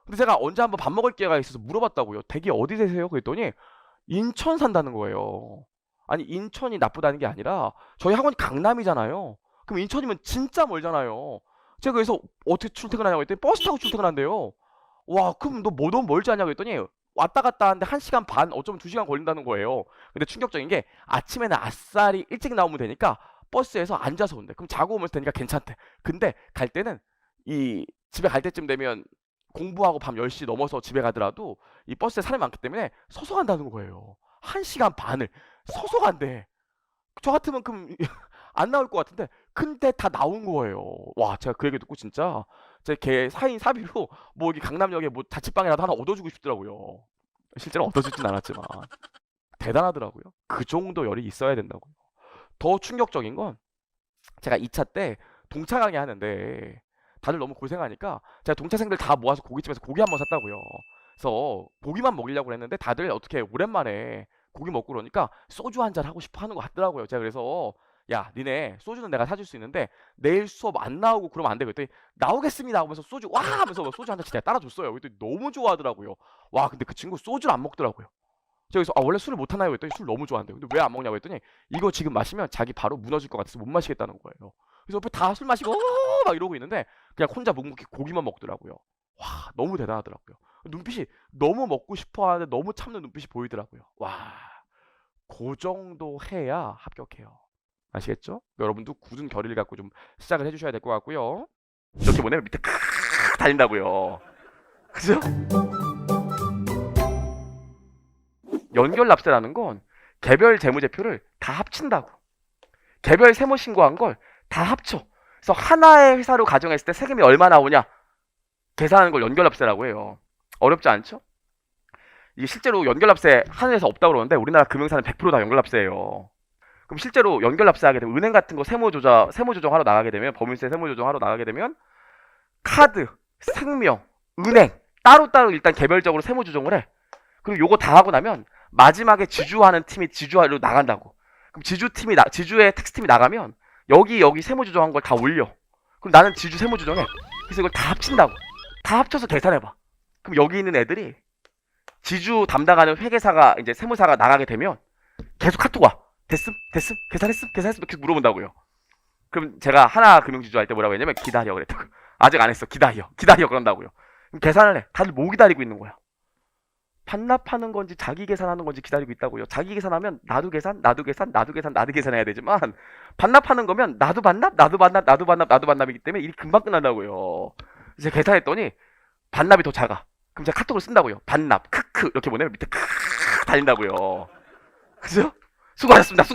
근데 제가 언제 한번 밥 먹을 기회가 있어서 물어봤다고요. 댁이 어디 되세요? 그랬더니 인천 산다는 거예요. 아니 인천이 나쁘다는 게 아니라 저희 학원이 강남이잖아요. 그럼 인천이면 진짜 멀잖아요. 제가 그래서 어떻게 출퇴근하냐고 했더니 버스 타고 출퇴근한대요. 와 그럼 너 뭐 너무 멀지 않냐고 했더니 왔다 갔다 하는데 1시간 반 어쩌면 2시간 걸린다는 거예요. 근데 충격적인 게 아침에는 아싸리 일찍 나오면 되니까 버스에서 앉아서 온대. 그럼 자고 오면 되니까 괜찮대. 근데 갈 때는 이 집에 갈 때쯤 되면 공부하고 밤 10시 넘어서 집에 가더라도 이 버스에 사람이 많기 때문에 서서 간다는 거예요. 1시간 반을 서서 간대. 저 같으면 그럼 안 나올 것 같은데 근데 다 나온 거예요. 와 제가 그 얘기 듣고 진짜 제 걔 사인 사비로 뭐 여기 강남역에 뭐 자취방이라도 하나 얻어주고 싶더라고요. 실제로 얻어주진 않았지만 대단하더라고요. 그 정도 열이 있어야 된다고요. 더 충격적인 건 제가 2차 때 동차 강의 하는데 다들 너무 고생하니까 제가 동차생들 다 모아서 고깃집에서 고기 한번 샀다고요. 그래서 고기만 먹이려고 했는데 다들 어떻게 오랜만에 고기 먹고 그러니까 소주 한잔 하고 싶어 하는 것 같더라고요. 제가 그래서 야 니네 소주는 내가 사줄 수 있는데 내일 수업 안 나오고 그러면 안 돼. 그랬더니 나오겠습니다 하면서 소주 와 하면서 소주 한 잔 진짜 따라줬어요. 그랬더니 너무 좋아하더라고요. 와 근데 그 친구 소주를 안 먹더라고요. 제가 그래서 원래 술을 못 하나요? 했더니 술 너무 좋아한대요. 근데 왜 안 먹냐고 했더니 이거 지금 마시면 자기 바로 무너질 것 같아서 못 마시겠다는 거예요. 그래서 옆에 다 술 마시고 막 이러고 있는데 그냥 혼자 묵묵히 고기만 먹더라고요. 와 너무 대단하더라고요. 눈빛이 너무 먹고 싶어 하는데 너무 참는 눈빛이 보이더라고요. 와 그 정도 해야 합격해요. 아시겠죠? 여러분도 굳은 결의를 갖고 좀 시작을 해주셔야 될 것 같고요. 이렇게 보내면 밑에 칵 달린다고요. 그죠? 연결납세라는 건 개별 재무제표를 다 합친다고. 개별 세무 신고한 걸 다 합쳐. 그래서 하나의 회사로 가정했을 때 세금이 얼마 나오냐 계산하는 걸 연결납세라고 해요. 어렵지 않죠? 이게 실제로 연결납세 하는 회사 없다고 그러는데 우리나라 금융사는 100%다 연결납세예요. 그럼 실제로 연결납세하게 되면 은행 같은 거 세무조정하러 나가게 되면 법인세 세무조정하러 나가게 되면 카드, 생명, 은행 따로따로 일단 개별적으로 세무조정을 해. 그리고 요거 다 하고 나면 마지막에 지주하는 팀이 지주하러 나간다고. 그럼 지주의 텍스팀이 나가면 여기 세무조정한 걸 다 올려. 그럼 나는 지주 세무조정해. 그래서 이걸 다 합친다고. 다 합쳐서 계산해봐. 그럼 여기 있는 애들이 지주 담당하는 회계사가 이제 세무사가 나가게 되면 계속 카톡 와. 됐음? 계산했음? 계속 물어본다고요. 그럼 제가 하나 금융지주 할 때 뭐라고 했냐면 기다려 그랬다고. 아직 안 했어. 기다려 그런다고요. 그럼 계산을 해. 다들 뭐 기다리고 있는 거야? 반납하는 건지 자기 계산하는 건지 기다리고 있다고요. 자기 계산하면 나도 계산해야 되지만 반납하는 거면 나도 반납이기 때문에 일이 금방 끝난다고요. 이제 계산했더니 반납이 더 작아. 그럼 제가 카톡을 쓴다고요. 반납 크크 이렇게 보내면 밑에 크크 달린다고요. 그죠? 수고하셨습니다 쭉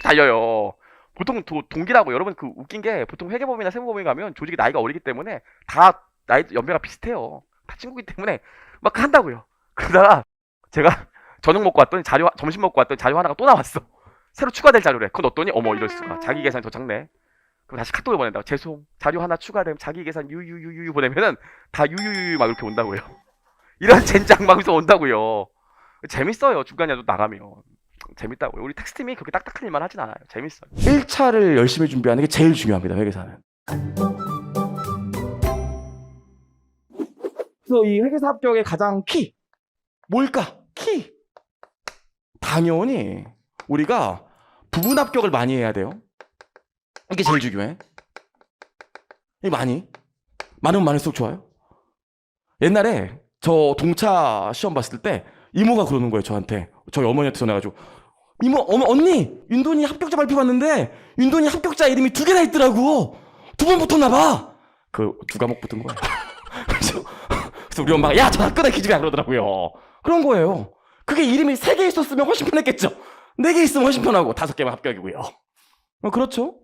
달려요. 보통 동기라고. 여러분 그 웃긴 게 보통 회계법인이나 세무법인 가면 조직이 나이가 어리기 때문에 다 나이 연배가 비슷해요. 다 친구기 때문에 막 한다고요. 그러다가 제가 점심 먹고 왔더니 자료 하나가 또 나왔어. 새로 추가될 자료래. 그거 넣었더니 어머 이럴 수가. 자기 계산이 더 작네. 그럼 다시 카톡을 보낸다고. 죄송, 자료 하나 추가되면 자기 계산 유유유유 보내면은 다 유유유 막 이렇게 온다고요. 이런 젠장 방송 온다고요. 재밌어요. 중간에도 나가면. 재밌다고요. 우리 텍스팀이 그렇게 딱딱한 일만 하진 않아요. 재밌어요. 1차를 열심히 준비하는 게 제일 중요합니다. 회계사는. 그래서 이 회계사 합격의 가장 키 뭘까? 키. 당연히 우리가 부분 합격을 많이 해야 돼요. 이게 제일 중요해. 이게 많으면 많을수록 좋아요. 옛날에 저 동차 시험 봤을 때 이모가 그러는 거예요. 저한테. 저희 어머니한테 전화해가지고 이모, 언니 윤돈이 합격자 발표 봤는데 윤돈이 합격자 이름이 2개나 있더라고. 2번 붙었나 봐. 그 2과목 붙은 거예요. 그래서 우리 엄마가 야 전화 끊어 기집애야 그러더라고요. 그런 거예요. 그게 이름이 3개 있었으면 훨씬 편했겠죠. 4개 있으면 훨씬 편하고 5개만 합격이고요. 그렇죠?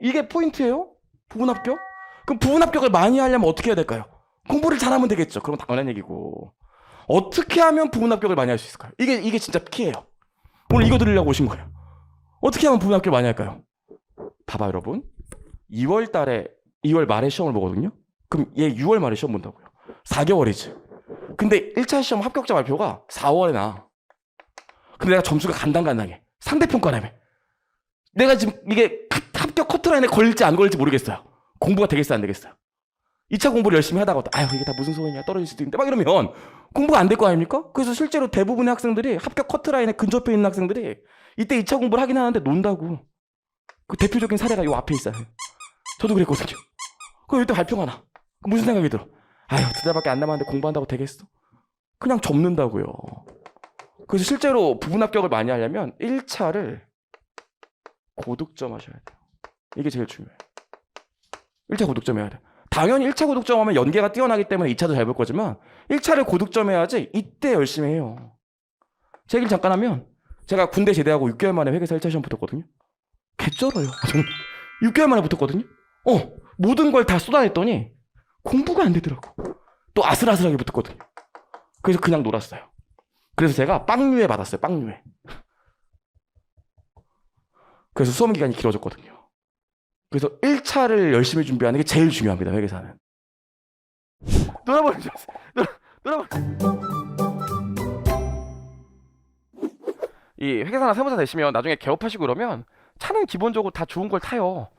이게 포인트예요. 부분 합격? 그럼 부분 합격을 많이 하려면 어떻게 해야 될까요? 공부를 잘하면 되겠죠. 그럼 당연한 얘기고. 어떻게 하면 부분 합격을 많이 할 수 있을까요? 이게 진짜 키예요. 오늘 이거 들으려고 오신 거예요. 어떻게 하면 부분 합격을 많이 할까요? 봐봐 여러분. 2월 말에 시험을 보거든요. 그럼 얘 6월 말에 시험 본다고요. 4개월이지. 근데 1차 시험 합격자 발표가 4월에 나. 근데 내가 점수가 간당간당해. 상대평가라며. 내가 지금 이게 합격 커트라인에 걸릴지 안 걸릴지 모르겠어요. 공부가 되겠어 안 되겠어요. 2차 공부를 열심히 하다가 아유 이게 다 무슨 소용이야 떨어질 수도 있는데 막 이러면 공부가 안 될 거 아닙니까? 그래서 실제로 대부분의 학생들이 합격 커트라인에 근접해 있는 학생들이 이때 2차 공부를 하긴 하는데 논다고. 그 대표적인 사례가 요 앞에 있어요. 저도 그랬거든요. 그럼 이때 발표가 나. 무슨 생각이 들어? 아유 2달밖에 안 남았는데 공부한다고 되겠어? 그냥 접는다고요. 그래서 실제로 부분 합격을 많이 하려면 1차를 고득점 하셔야 돼요. 이게 제일 중요해요. 1차 고득점 해야 돼. 당연히 1차 고득점 하면 연계가 뛰어나기 때문에 2차도 잘 볼 거지만 1차를 고득점 해야지 이때 열심히 해요. 제 얘기를 잠깐 하면 제가 군대 제대하고 6개월 만에 회계사 1차 시험 붙었거든요. 개쩔어요. 정말 6개월 만에 붙었거든요. 모든 걸 다 쏟아냈더니 공부가 안 되더라고. 또 아슬아슬하게 붙었거든요. 그래서 그냥 놀았어요. 그래서 제가 빵유회 받았어요. 빵유회. 그래서 수험 기간이 길어졌거든요. 그래서 1차를 열심히 준비하는 게 제일 중요합니다. 회계사는. 놀아버리죠. 이 회계사나 세무사 되시면 나중에 개업하시고 그러면 차는 기본적으로 다 좋은 걸 타요.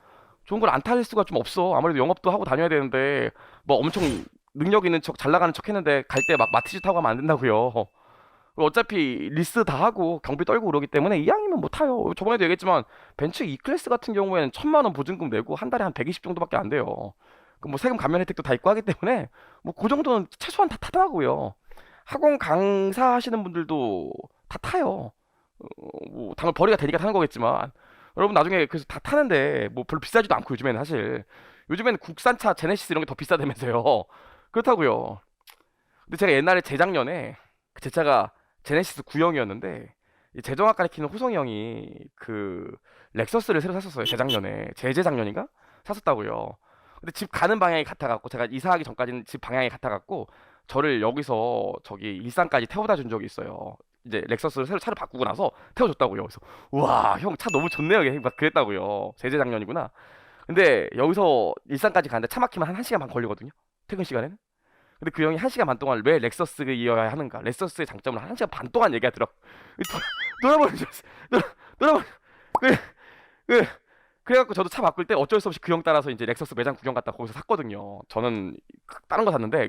좋은 걸 안 탈 수가 좀 없어. 아무래도 영업도 하고 다녀야 되는데 뭐 엄청 능력 있는 척 잘 나가는 척 했는데 갈 때 막 마티즈 타고 가면 안 된다고요. 어차피 리스 다 하고 경비 떨고 그러기 때문에 이왕이면 뭐 타요. 저번에도 얘기했지만 벤츠 E클래스 같은 경우에는 1,000만 원 보증금 내고 한 달에 한 120 정도밖에 안 돼요. 그 뭐 세금 감면 혜택도 다 있고 하기 때문에 뭐 그 정도는 최소한 다 타더라고요. 학원 강사 하시는 분들도 다 타요. 뭐 당연 벌이가 되니까 타는 거겠지만 여러분 나중에 그래서 다 타는데 뭐 별로 비싸지도 않고 요즘에는 사실 요즘에는 국산차 제네시스 이런 게 더 비싸다면서요. 그렇다고요. 근데 제가 옛날에 재작년에 제 차가 제네시스 9형이었는데 재정학 가르치는 호성이 형이 그 렉서스를 새로 샀었어요. 재작년에 재작년인가 샀었다고요. 근데 집 가는 방향이 같아갖고 제가 이사하기 전까지는 집 방향이 같아갖고 저를 여기서 저기 일산까지 태워다 준 적이 있어요. 이제 렉서스를 새로 차를 바꾸고 나서 태워줬다고요. 그래서 우와 형 차 너무 좋네요. 막 그랬다고요. 재작년이구나. 근데 여기서 일산까지 가는데 차 막히면 한 1시간 반 걸리거든요. 퇴근 시간에는. 근데 그 형이 1시간 반 동안 왜 렉서스이어야 하는가? 렉서스의 장점을 1시간 반 동안 얘기하더라고. 돌아버리죠. 돌아버려. 그래, 그래. 그래갖고 저도 차 바꿀 때 어쩔 수 없이 그 형 따라서 이제 렉서스 매장 구경 갔다 거기서 샀거든요. 저는 다른 거 샀는데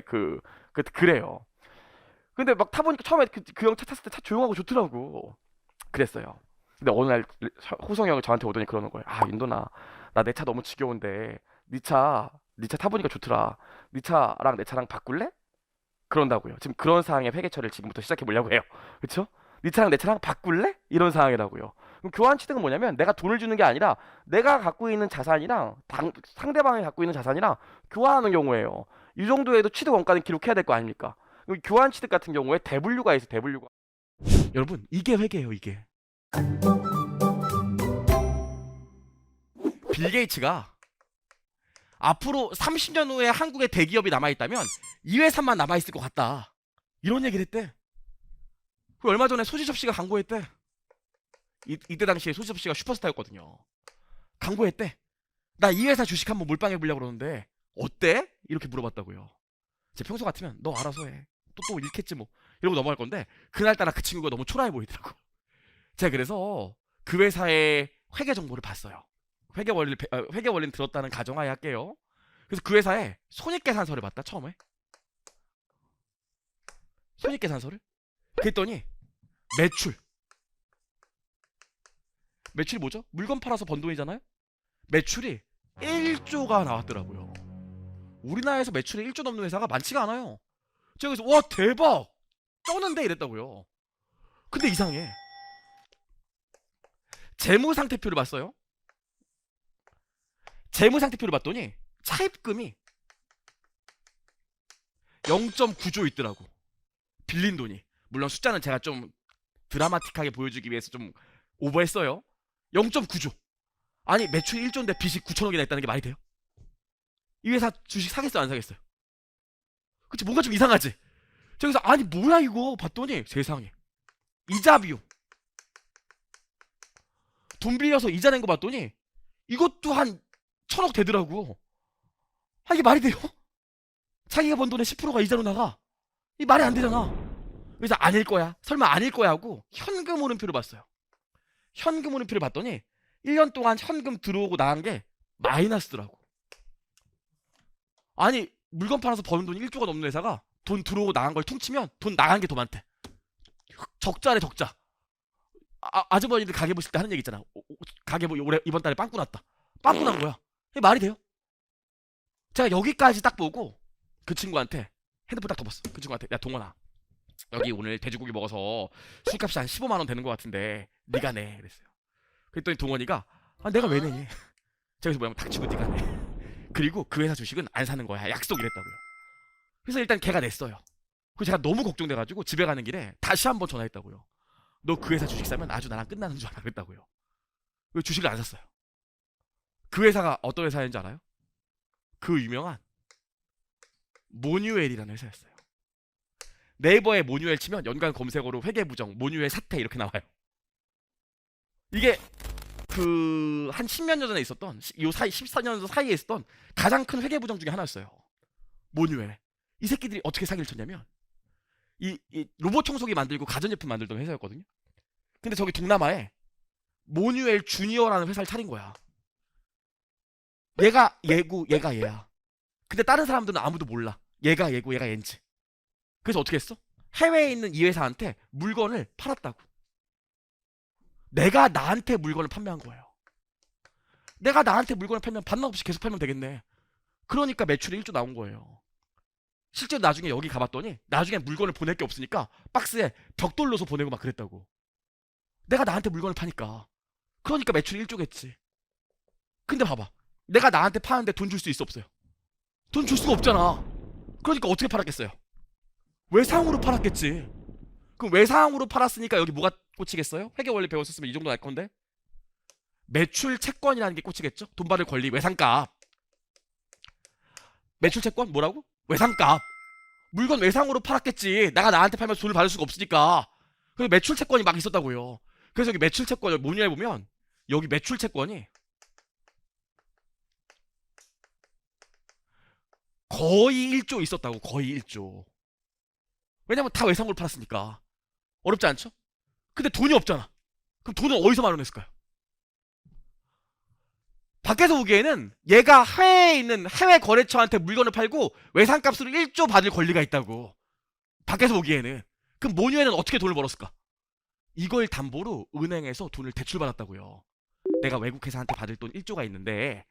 그래요. 근데 막 타보니까 처음에 그 형 차 탔을 때 차 조용하고 좋더라고. 그랬어요. 근데 어느 날 호성 형이 저한테 오더니 그러는 거예요. 아 인도나 나 내 차 너무 지겨운데 네 차 타보니까 좋더라. 네 차랑 내 차랑 바꿀래? 그런다고요. 지금 그런 상황의 회계처리를 지금부터 시작해 보려고 해요. 그렇죠? 네 차랑 내 차랑 바꿀래? 이런 상황이라고요. 그럼 교환 취득은 뭐냐면 내가 돈을 주는 게 아니라 내가 갖고 있는 자산이랑 상대방이 갖고 있는 자산이랑 교환하는 경우에요. 이 정도에도 취득 원가는 기록해야 될 거 아닙니까? 그럼 교환 취득 같은 경우에 대분류가 있어요. 대분류가. 여러분 이게 회계예요. 이게. 빌 게이츠가 앞으로 30년 후에 한국에 대기업이 남아있다면 이 회사만 남아있을 것 같다. 이런 얘기를 했대. 그리고 얼마 전에 소지섭 씨가 광고했대. 이때 당시에 소지섭 씨가 슈퍼스타였거든요. 광고했대. 나 이 회사 주식 한번 몰빵해 보려고 그러는데 어때? 이렇게 물어봤다고요. 제 평소 같으면 너 알아서 해. 또 잃겠지 뭐. 이러고 넘어갈 건데 그날따라 그 친구가 너무 초라해 보이더라고. 제가 그래서 그 회사의 회계 정보를 봤어요. 회계 원리는 들었다는 가정하에 할게요. 그래서 그 회사에 손익계산서를 봤다 처음에. 손익계산서를. 그랬더니 매출. 매출이 뭐죠? 물건 팔아서 번 돈이잖아요. 매출이 1조가 나왔더라고요. 우리나라에서 매출이 1조 넘는 회사가 많지가 않아요. 제가 그래서 와 대박 쩌는데 이랬다고요. 근데 이상해. 재무상태표를 봤어요. 재무상태표를 봤더니 차입금이 0.9조 있더라고. 빌린 돈이. 물론 숫자는 제가 좀 드라마틱하게 보여주기 위해서 좀 오버했어요. 0.9조. 아니 매출 1조인데 빚이 9천억이나 있다는 게 말이 돼요? 이 회사 주식 사겠어 안 사겠어요? 그치 뭔가 좀 이상하지? 저기서 아니 뭐야 이거 봤더니 세상에 이자 비용 돈 빌려서 이자 낸 거 봤더니 이것도 한 1,000억 되더라고. 아 이게 말이 돼요? 자기가 번 돈의 10%가 이자로 나가. 이 말이 안 되잖아. 그래서 아닐 거야 설마 아닐 거야 하고 현금 오름표를 봤어요. 현금 오름표를 봤더니 1년 동안 현금 들어오고 나간 게 마이너스더라고. 아니 물건 팔아서 버는 돈이 1조가 넘는 회사가 돈 들어오고 나간 걸 퉁치면 돈 나간 게 더 많대. 적자래 적자. 아주머니들 가게 보실 때 하는 얘기 있잖아. 가게 올해 이번 달에 빵꾸 났다. 빵꾸 난 거야. 이게 말이 돼요? 제가 여기까지 딱 보고 그 친구한테 핸드폰 딱 덮었어. 그 친구한테 야 동원아 여기 오늘 돼지고기 먹어서 술값이 한 15만 원 되는 것 같은데 네가 내 그랬어요. 그랬더니 동원이가 아 내가 왜 내니? 제가 그래서 뭐냐면 닥치고 네가 내. 그리고 그 회사 주식은 안 사는 거야. 약속 이랬다고요. 그래서 일단 걔가 냈어요. 그리고 제가 너무 걱정돼가지고 집에 가는 길에 다시 한번 전화했다고요. 너 그 회사 주식 사면 아주 나랑 끝나는 줄 알아 그랬다고요. 왜 주식을 안 샀어요? 그 회사가 어떤 회사인지 알아요? 그 유명한 모뉴엘이라는 회사였어요. 네이버에 모뉴엘 치면 연관 검색어로 회계부정, 모뉴엘 사태 이렇게 나와요. 이게 그 한 10몇 년 전에 있었던 요 사이 14년 사이에 있었던 가장 큰 회계부정 중에 하나였어요. 모뉴엘. 이 새끼들이 어떻게 사기를 쳤냐면 이 로봇 청소기 만들고 가전제품 만들던 회사였거든요. 근데 저기 동남아에 모뉴엘 주니어라는 회사를 차린 거야. 얘가 얘고 얘가 얘야. 근데 다른 사람들은 아무도 몰라. 얘가 얘고 얘가 얘인지. 그래서 어떻게 했어? 해외에 있는 이 회사한테 물건을 팔았다고. 내가 나한테 물건을 판매한 거예요. 내가 나한테 물건을 팔면 반납 없이 계속 팔면 되겠네. 그러니까 매출이 1조 나온 거예요. 실제로 나중에 여기 가봤더니 나중에 물건을 보낼 게 없으니까 박스에 벽돌 넣어서 보내고 막 그랬다고. 내가 나한테 물건을 파니까. 그러니까 매출이 1조겠지. 근데 봐봐. 내가 나한테 파는데 돈 줄 수 있어 없어요? 돈 줄 수가 없잖아. 그러니까 어떻게 팔았겠어요? 외상으로 팔았겠지. 그럼 외상으로 팔았으니까 여기 뭐가 꽂히겠어요? 회계 원리 배웠었으면 이 정도 날 건데. 매출 채권이라는 게 꽂히겠죠? 돈 받을 권리 외상값. 매출 채권 뭐라고? 외상값. 물건 외상으로 팔았겠지. 내가 나한테 팔면서 돈을 받을 수가 없으니까. 그래서 매출 채권이 막 있었다고요. 그래서 여기 매출 채권을 모니에 보면 여기 매출 채권이 거의 1조 있었다고. 거의 1조. 왜냐면 다 외상으로 팔았으니까. 어렵지 않죠? 근데 돈이 없잖아. 그럼 돈은 어디서 마련했을까요? 밖에서 보기에는 얘가 해외에 있는 해외 거래처한테 물건을 팔고 외상값으로 1조 받을 권리가 있다고. 밖에서 보기에는. 그럼 모뉴에는 어떻게 돈을 벌었을까? 이걸 담보로 은행에서 돈을 대출받았다고요. 내가 외국 회사한테 받을 돈 1조가 있는데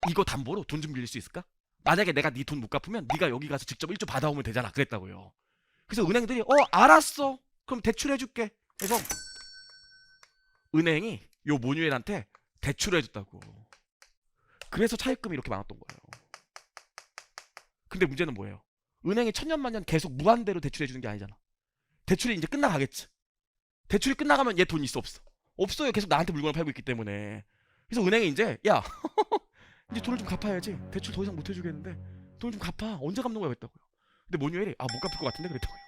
이거 담보로 돈 좀 빌릴 수 있을까? 만약에 내가 네 돈 못 갚으면 네가 여기 가서 직접 1조 받아오면 되잖아. 그랬다고요. 그래서 은행들이 알았어. 그럼 대출해줄게. 그래서 은행이 요 모뉴엘한테 대출해줬다고. 그래서 차입금이 이렇게 많았던 거예요. 근데 문제는 뭐예요? 은행이 천년만년 계속 무한대로 대출해주는 게 아니잖아. 대출이 이제 끝나가겠지. 대출이 끝나가면 얘 돈 있어 없어? 없어요. 계속 나한테 물건을 팔고 있기 때문에. 그래서 은행이 이제 야 이제 돈을 좀 갚아야지. 대출 더 이상 못 해주겠는데 돈을 좀 갚아. 언제 갚는 거야 그랬다고요. 근데 모뉴엘이 못 갚을 것 같은데 그랬다고요.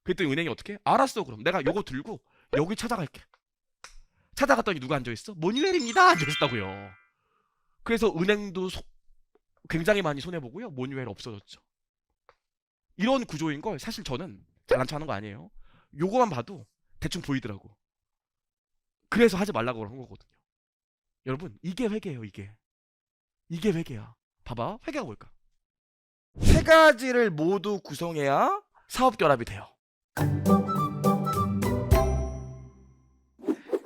그랬더니 은행이 어떻게? 알았어 그럼 내가 요거 들고 여기 찾아갈게. 찾아갔더니 누가 앉아있어? 모뉴엘입니다 앉아있었다고요. 그래서 은행도 굉장히 많이 손해보고요. 모뉴엘 없어졌죠. 이런 구조인 걸 사실 저는 잘난 척하는 거 아니에요. 요거만 봐도 대충 보이더라고. 그래서 하지 말라고 한 거거든요. 여러분, 이게 회계예요, 이게. 이게 회계야. 봐봐, 회계가 뭘까? 세 가지를 모두 구성해야 사업 결합이 돼요.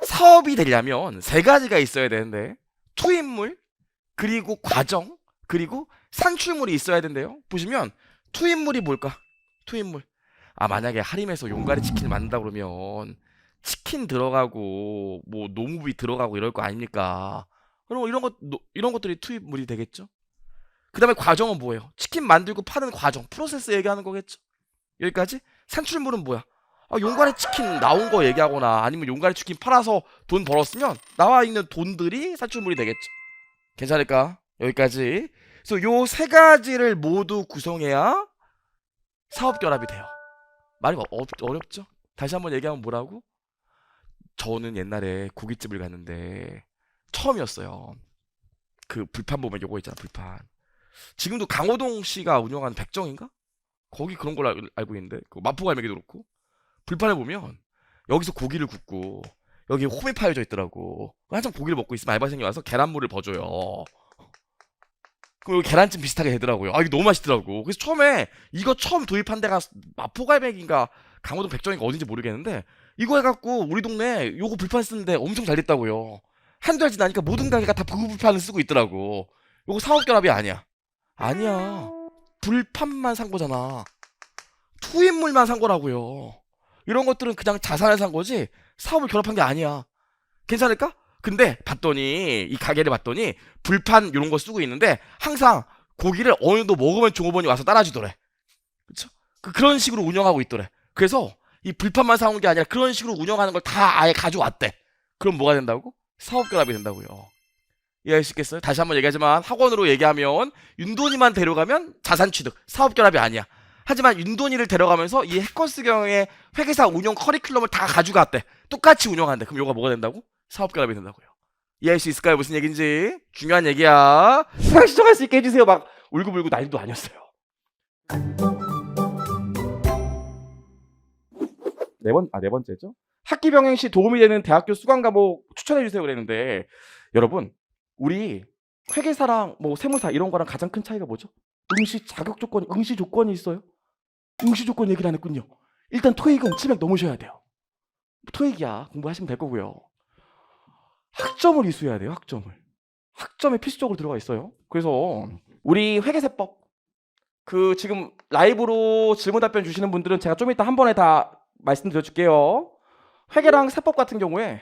사업이 되려면 세 가지가 있어야 되는데, 투입물, 그리고 과정, 그리고 산출물이 있어야 된대요. 보시면 투입물이 뭘까? 투입물. 만약에 할인해서 용가리 치킨을 만든다 그러면 치킨 들어가고 뭐 노무비 들어가고 이럴 거 아닙니까? 그럼 이런 것들이 투입물이 되겠죠? 그 다음에 과정은 뭐예요? 치킨 만들고 파는 과정, 프로세스 얘기하는 거겠죠? 여기까지? 산출물은 뭐야? 용가리 치킨 나온 거 얘기하거나 아니면 용가리 치킨 팔아서 돈 벌었으면 나와 있는 돈들이 산출물이 되겠죠? 괜찮을까? 여기까지. 그래서 요 세 가지를 모두 구성해야 사업 결합이 돼요. 말이 어렵죠? 다시 한번 얘기하면 뭐라고? 저는 옛날에 고깃집을 갔는데 처음이었어요. 그 불판 보면 요거 있잖아, 불판. 지금도 강호동 씨가 운영하는 백정인가? 거기 그런 걸로 알고 있는데 그 마포갈매기도 그렇고 불판에 보면 여기서 고기를 굽고 여기 홈이 파여져 있더라고. 한참 고기를 먹고 있으면 알바생이 와서 계란물을 버줘요. 그리고 계란찜 비슷하게 되더라고요. 이거 너무 맛있더라고. 그래서 처음에 이거 처음 도입한 데가 마포갈매기인가 강호동 백정인가 어딘지 모르겠는데 이거 해갖고 우리 동네 요거 불판 쓰는데 엄청 잘 됐다고요. 한두 달 지나니까 모든 가게가 다 그 불판을 쓰고 있더라고. 요거 사업 결합이 아니야. 아니야. 불판만 산 거잖아. 투입물만 산 거라고요. 이런 것들은 그냥 자산을 산 거지 사업을 결합한 게 아니야. 괜찮을까? 근데 봤더니 이 가게를 봤더니 불판 이런 거 쓰고 있는데 항상 고기를 어느 정도 먹으면 종업원이 와서 따라주더래. 그쵸? 그런 식으로 운영하고 있더래. 그래서 이 불판만 사온 게 아니라 그런 식으로 운영하는 걸 다 아예 가져왔대. 그럼 뭐가 된다고? 사업 결합이 된다고요. 이해할 수 있겠어요? 다시 한번 얘기하지만 학원으로 얘기하면 윤돈이만 데려가면 자산 취득, 사업 결합이 아니야. 하지만 윤돈이를 데려가면서 이 해커스 경의 회계사 운영 커리큘럼을 다 가져갔대. 똑같이 운영한대. 그럼 요가 뭐가 된다고? 사업 결합이 된다고요. 이해할 수 있을까요? 무슨 얘기인지? 중요한 얘기야. 수강 신청할 수 있게 해주세요. 막 울고불고 난리도 아니었어요. 네 번째죠. 학기 병행 시 도움이 되는 대학교 수강 과목 추천해 주세요 그랬는데 여러분 우리 회계사랑 뭐 세무사 이런 거랑 가장 큰 차이가 뭐죠? 응시 자격 조건이 응시 조건이 있어요. 응시 조건 얘기를 안 했군요. 일단 토익은 700 넘으셔야 돼요. 토익이야 공부하시면 될 거고요. 학점을 이수해야 돼요. 학점에 필수적으로 들어가 있어요. 그래서 우리 회계세법 그 지금 라이브로 질문 답변 주시는 분들은 제가 좀 이따 한 번에 다 말씀드려 줄게요. 회계랑 세법 같은 경우에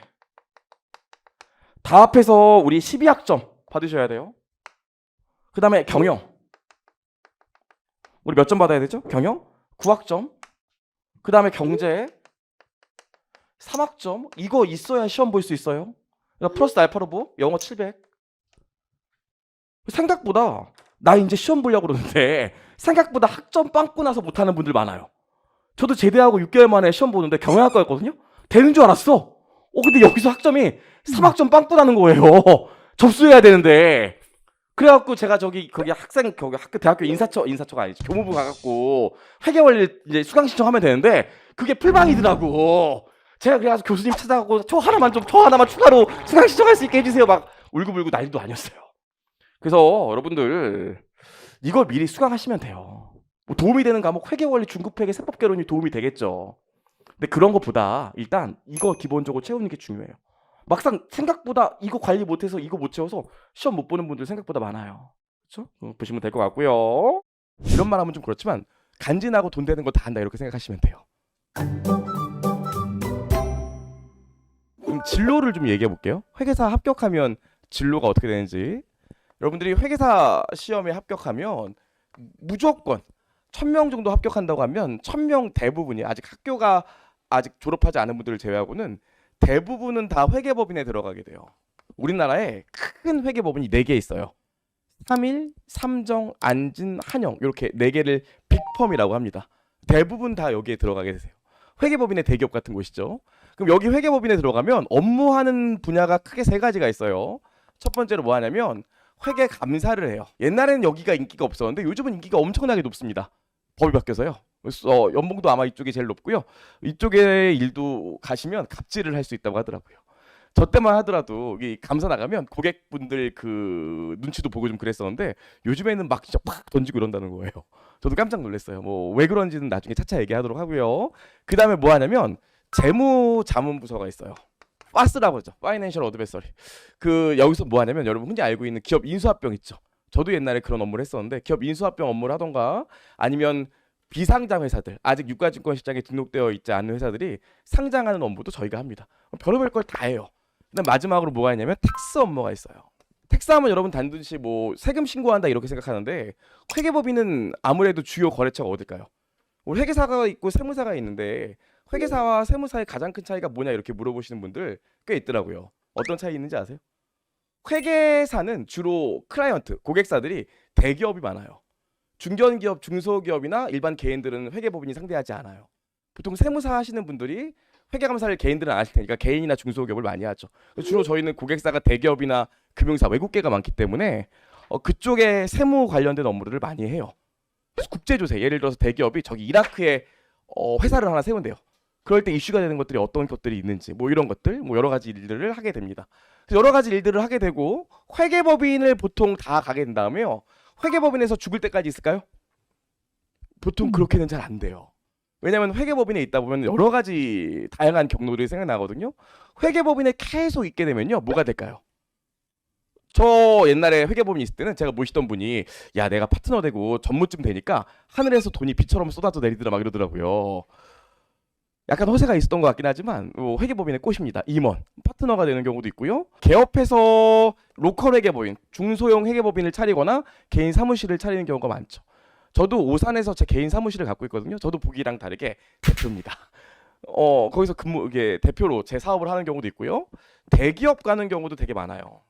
다 합해서 우리 12학점 받으셔야 돼요. 그 다음에 경영 우리 몇 점 받아야 되죠? 경영 9학점. 그 다음에 경제 3학점. 이거 있어야 시험 볼 수 있어요. 플러스 알파로브 영어 700. 생각보다 나 이제 시험 보려고 그러는데 생각보다 학점 빵꾸 나서 못하는 분들 많아요. 저도 제대하고 6개월 만에 시험 보는데 경영학과였거든요. 되는 줄 알았어. 근데 여기서 학점이 3학점 빵꾸 나는 거예요. 접수해야 되는데. 그래갖고 제가 거기 학교 대학교 인사처가 아니지 교무부 가갖고 회계원리 이제 수강 신청하면 되는데 그게 풀방이더라고. 제가 그래서 교수님 찾아가고 저 하나만 추가로 수강 신청할 수 있게 해주세요. 막 울고불고 난리도 아니었어요. 그래서 여러분들 이걸 미리 수강하시면 돼요. 뭐 도움이 되는 과목 회계원리 중급회계 세법개론이 도움이 되겠죠. 근데 그런 것보다 일단 이거 기본적으로 채우는 게 중요해요. 막상 생각보다 이거 관리 못해서 이거 못 채워서 시험 못 보는 분들 생각보다 많아요. 그렇죠? 보시면 될 것 같고요. 이런 말하면 좀 그렇지만 간지나고 돈 되는 거 다 한다 이렇게 생각하시면 돼요. 그럼 진로를 좀 얘기해 볼게요. 회계사 합격하면 진로가 어떻게 되는지. 여러분들이 회계사 시험에 합격하면 무조건 1000명 정도 합격한다고 하면 1000명 대부분이 학교가 아직 졸업하지 않은 분들을 제외하고는 대부분은 다 회계법인에 들어가게 돼요. 우리나라에 큰 회계법인이 4개 있어요. 삼일, 삼정, 안진, 한영 이렇게 4개를 빅펌이라고 합니다. 대부분 다 여기에 들어가게 되세요. 회계법인의 대기업 같은 곳이죠. 그럼 여기 회계법인에 들어가면 업무하는 분야가 크게 3가지가 있어요. 첫 번째로 뭐 하냐면 회계 감사를 해요. 옛날에는 여기가 인기가 없었는데 요즘은 인기가 엄청나게 높습니다. 법이 바뀌어서요. 그래서 연봉도 아마 이쪽이 제일 높고요. 이쪽의 일도 가시면 갑질을 할 수 있다고 하더라고요. 저 때만 하더라도 이 감사 나가면 고객분들 그 눈치도 보고 좀 그랬었는데 요즘에는 막 진짜 팍 던지고 이런다는 거예요. 저도 깜짝 놀랐어요. 뭐 왜 그런지는 나중에 차차 얘기하도록 하고요. 그 다음에 뭐 하냐면 재무자문부서가 있어요. 파스라고 하죠. 파이낸셜 어드베서리. 그 여기서 뭐 하냐면 여러분 흔히 알고 있는 기업 인수합병 있죠. 저도 옛날에 그런 업무를 했었는데 기업 인수합병 업무를 하던가 아니면 비상장 회사들 아직 유가증권 시장에 등록되어 있지 않은 회사들이 상장하는 업무도 저희가 합니다. 별의별 걸 다 해요. 그다음 마지막으로 뭐가 있냐면 텍스 업무가 있어요. 텍스하면 여러분 단순히 뭐 세금 신고한다 이렇게 생각하는데 회계법인은 아무래도 주요 거래처가 어딜까요? 우리 회계사가 있고 세무사가 있는데 회계사와 세무사의 가장 큰 차이가 뭐냐 이렇게 물어보시는 분들 꽤 있더라고요. 어떤 차이 있는지 아세요? 회계사는 주로 클라이언트, 고객사들이 대기업이 많아요. 중견기업, 중소기업이나 일반 개인들은 회계법인이 상대하지 않아요. 보통 세무사 하시는 분들이 회계감사를 개인들은 안 하실 테니까 개인이나 중소기업을 많이 하죠. 주로 저희는 고객사가 대기업이나 금융사, 외국계가 많기 때문에 그쪽에 세무 관련된 업무를 많이 해요. 그래서 국제조세, 예를 들어서 대기업이 저기 이라크에 회사를 하나 세운대요. 그럴 때 이슈가 되는 것들이 어떤 것들이 있는지 뭐 이런 것들 뭐 여러 가지 일들을 하게 됩니다. 그래서 여러 가지 일들을 하게 되고 회계법인을 보통 다 가게 된 다음에요. 회계법인에서 죽을 때까지 있을까요? 보통 그렇게는 잘 안 돼요. 왜냐하면 회계법인에 있다 보면 여러 가지 다양한 경로들이 생각나거든요. 회계법인에 계속 있게 되면요. 뭐가 될까요? 저 옛날에 회계법인 있을 때는 제가 모시던 분이 야 내가 파트너 되고 전무쯤 되니까 하늘에서 돈이 비처럼 쏟아져 내리더라 막 이러더라고요. 약간 허세가 있었던 것 같긴 하지만 회계법인의 꽃입니다. 임원, 파트너가 되는 경우도 있고요. 개업해서 로컬 회계법인, 중소형 회계법인을 차리거나 개인 사무실을 차리는 경우가 많죠. 저도 오산에서 제 개인 사무실을 갖고 있거든요. 저도 보기랑 다르게 대표입니다. 거기서 이게 대표로 제 사업을 하는 경우도 있고요. 대기업 가는 경우도 되게 많아요.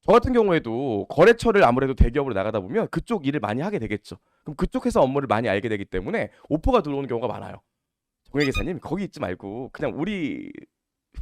저 같은 경우에도 거래처를 아무래도 대기업으로 나가다 보면 그쪽 일을 많이 하게 되겠죠. 그럼 그쪽 회사 업무를 많이 알게 되기 때문에 오퍼가 들어오는 경우가 많아요. 정혜계사님 거기 있지 말고 그냥 우리